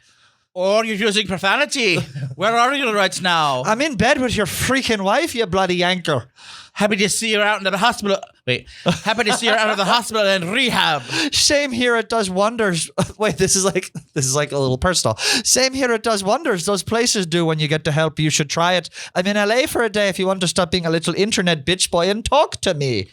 Or you're using profanity. Where are you right now? I'm in bed with your freaking wife, you bloody yanker. Happy to see her out into the hospital. Wait. Happy to see her out of the hospital and rehab. Same here, it does wonders. Wait, this is like a little personal. Same here, it does wonders. Those places do when you get the help. You should try it. I'm in LA for a day if you want to stop being a little internet bitch boy and talk to me.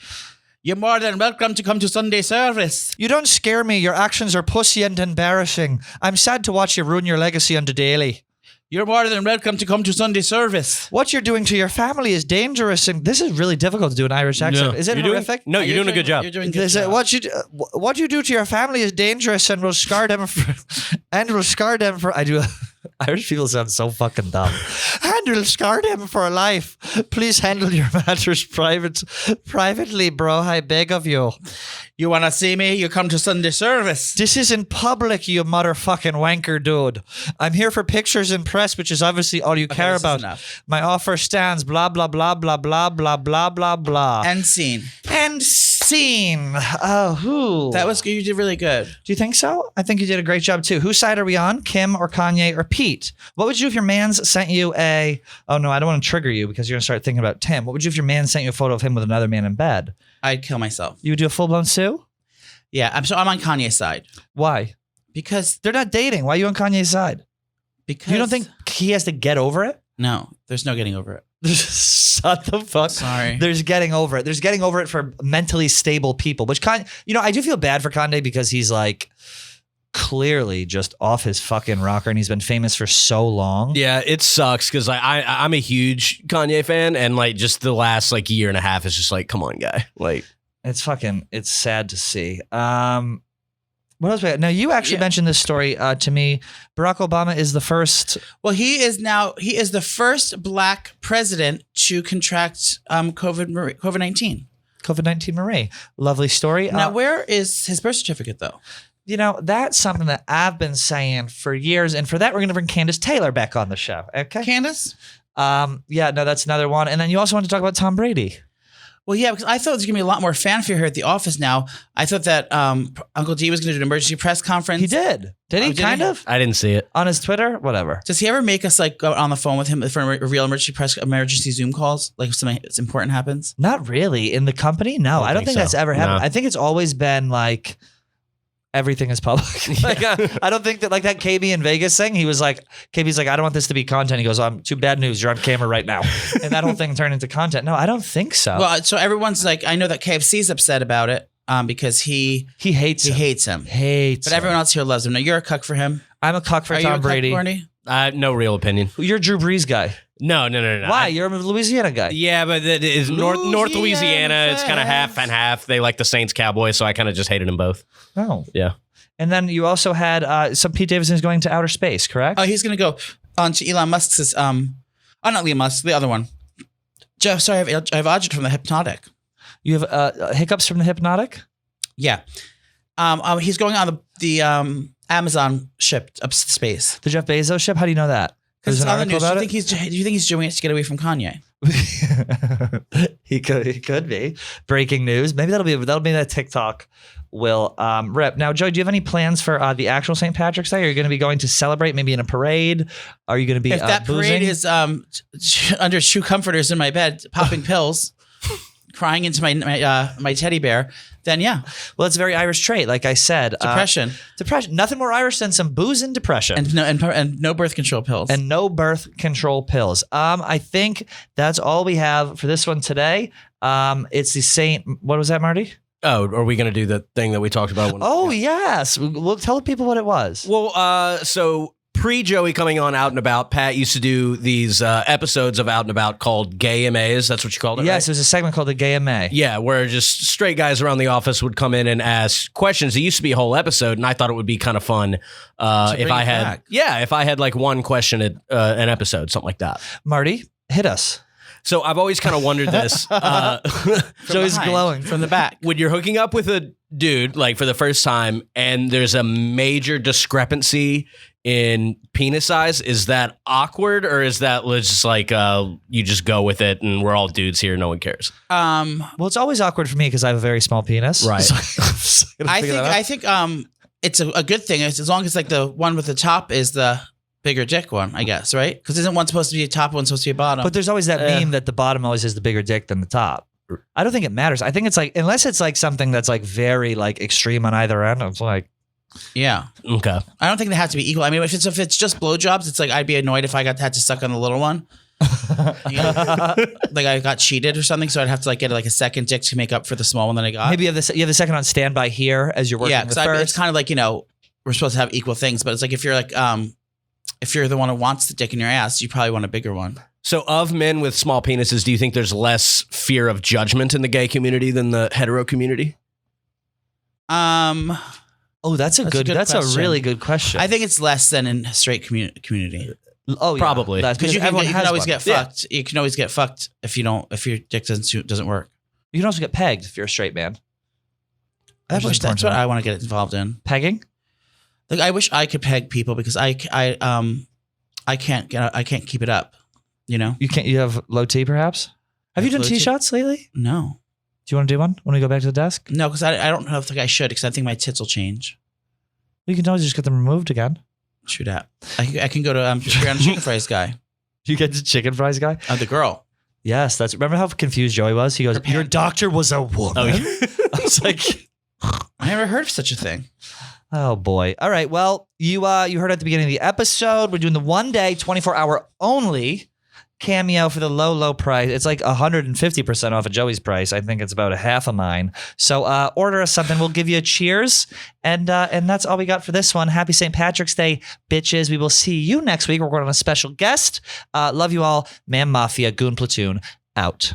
You're more than welcome to come to Sunday service. You don't scare me. Your actions are pussy and embarrassing. I'm sad to watch you ruin your legacy on the daily. You're more than welcome to come to Sunday service. What you're doing to your family is dangerous, and this is really difficult to do an Irish accent. No. Is it horrific? You're doing a good job. You're doing a good job. What you do to your family is dangerous and will scar them for. I do. Irish people sound so fucking dumb. And will scar them for life. Please handle your matters privately, bro. I beg of you. You want to see me? You come to Sunday service. This isn't public, you motherfucking wanker dude. I'm here for pictures and press, which is obviously all you care about. My offer stands, blah, blah, blah, blah, blah, blah, blah, blah, blah. End scene. End scene. Oh, who? That was good. You did really good. Do you think so? I think you did a great job too. Whose side are we on? Kim or Kanye or Pete? What would you do if your man's sent you oh no, I don't want to trigger you because you're going to start thinking about Tim. What would you do if your man sent you a photo of him with another man in bed? I'd kill myself. You would do a full-blown sue? Yeah, I'm on Kanye's side. Why? Because they're not dating. Why are you on Kanye's side? Because you don't think he has to get over it? No, there's no getting over it. Shut the fuck. Sorry. There's getting over it. There's getting over it for mentally stable people, which Kanye, I do feel bad for Kanye because he's like clearly just off his fucking rocker and he's been famous for so long. Yeah, it sucks because I'm a huge Kanye fan and like just the last like year and a half is just like, come on, guy. Like it's sad to see. What else? Now you actually mentioned this story to me. Barack Obama is the first. Well, he is the first black president to contract COVID-19. COVID-19 Marie. Lovely story. Now, where is his birth certificate though? That's something that I've been saying for years. And for that, we're going to bring Candace Taylor back on the show. Okay. Candace? Yeah, no, that's another one. And then you also want to talk about Tom Brady. Well, yeah, because I thought there was going to be a lot more fanfare here at the office now. I thought that Uncle D was going to do an emergency press conference. He did. Did he? Kind of? I didn't see it. On his Twitter? Whatever. Does he ever make us like go on the phone with him for a real emergency Zoom calls? Like if something that's important happens? Not really. In the company? No, I don't think that's ever happened. No. I think it's always been like everything is public. Like, I don't think that like that KB in Vegas thing. He was like, KB's like, I don't want this to be content. He goes, too bad news. You're on camera right now. And that whole thing turned into content. No, I don't think so. Well, so everyone's like, I know that KFC's upset about it because he hates him. hates him. Hates But everyone else here loves him. Now, you're a cuck for him. I'm a cuck for Are you Tom a Brady. cuck, Barney? No real opinion. You're a Drew Brees guy. No. Why? You're a Louisiana guy. Yeah, but it is North Louisiana. It's kind of half and half. They like the Saints Cowboys, so I kind of just hated them both. Oh. Yeah. And then you also had some Pete Davidson is going to outer space, correct? Oh, he's going to go on to Elon Musk's, not Elon Musk, the other one. Jeff, sorry, I have Ajit from the Hypnotic. You have hiccups from the Hypnotic? Yeah. He's going on the Amazon ship up to space. The Jeff Bezos ship? How do you know that? Because There's it's an on the article news. about Do you think he's doing it to get away from Kanye? it? He could be. Breaking news. Maybe that'll be that TikTok will rip. Now, Joey, do you have any plans for the actual St. Patrick's Day? Are you going to be going to celebrate maybe in a parade? Are you going to be If that boozing? parade is under shoe comforters in my bed, popping pills, crying into my teddy bear, then yeah, Well, it's a very Irish trait. Like I said. depression Depression. Nothing more Irish than some booze and depression. and no birth control pills. And no birth control pills. I think that's all we have for this one today. It's the Saint. What was that, Marty? Oh, are we going to do the thing that we talked about? Oh, yes. We'll tell people what it was. Well, so pre-Joey coming on Out and About, Pat used to do these episodes of Out and About called Gay MAs. That's what you called it, Yes, right? there's a segment called the Gay MA. Yeah, where just straight guys around the office would come in and ask questions. It used to be a whole episode, and I thought it would be kind of fun if I had, back. if I had like one question at an episode, something like that. Marty, hit us. So I've always kind of wondered this. Joey's behind, glowing. from the back. When you're hooking up with a dude, like for the first time, and there's a major discrepancy in penis size, is that awkward, or is that just like you just go with it and we're all dudes here, no one cares? Well, it's always awkward for me because I have a very small penis. Right. So I think it's a good thing as long as like the one with the top is the bigger dick one, I guess, right? Because isn't one supposed to be a top, one's supposed to be a bottom? But there's always that meme that the bottom always has the bigger dick than the top. I don't think it matters. I think it's like, unless it's like something that's like very like extreme on either end, it's like, yeah. Okay. I don't think they have to be equal. I mean, if it's just blowjobs, it's like I'd be annoyed if I had to suck on the little one. You know? Like I got cheated or something, so I'd have to like get like a second dick to make up for the small one that I got. maybe you have the second on standby here as you're working Yeah, the because first. it's kind of like, we're supposed to have equal things, but it's like if you're like if you're the one who wants the dick in your ass, you probably want a bigger one. So of men with small penises, do you think there's less fear of judgment in the gay community than the hetero community? Oh, that's a question. really good question. I think it's less than in straight community. Oh, yeah. Probably. That's Because you everyone can has always one. get fucked. You can always get fucked if your dick doesn't work. You can also get pegged if you're a straight man. That's what I want to get involved in. Pegging? Like I wish I could peg people because I can't keep it up. You know? You can't. You have low T, perhaps. Have you done Low T? T-shots lately? No. Do you want to do one when we go back to the desk? No, because I don't know if I should because I think my tits will change. You can always just get them removed again. Shoot at. I can go to Chicken Fries guy. You get the chicken fries guy? The girl. Yes, that's. Remember how confused Joey was? He goes, "Your doctor was a woman." Oh, yeah. I was like, I never heard of such a thing. "Oh boy." All right. Well, you heard at the beginning of the episode, we're doing the 1 day, 24-hour only cameo for the low price. It's like 150% off of Joey's price. I think it's about a half of mine. So order us something. We'll give you a cheers. And that's all we got for this one. Happy St. Patrick's Day, bitches. We will see you next week. We're going on a special guest. Love you all. Man Mafia, Goon Platoon, out.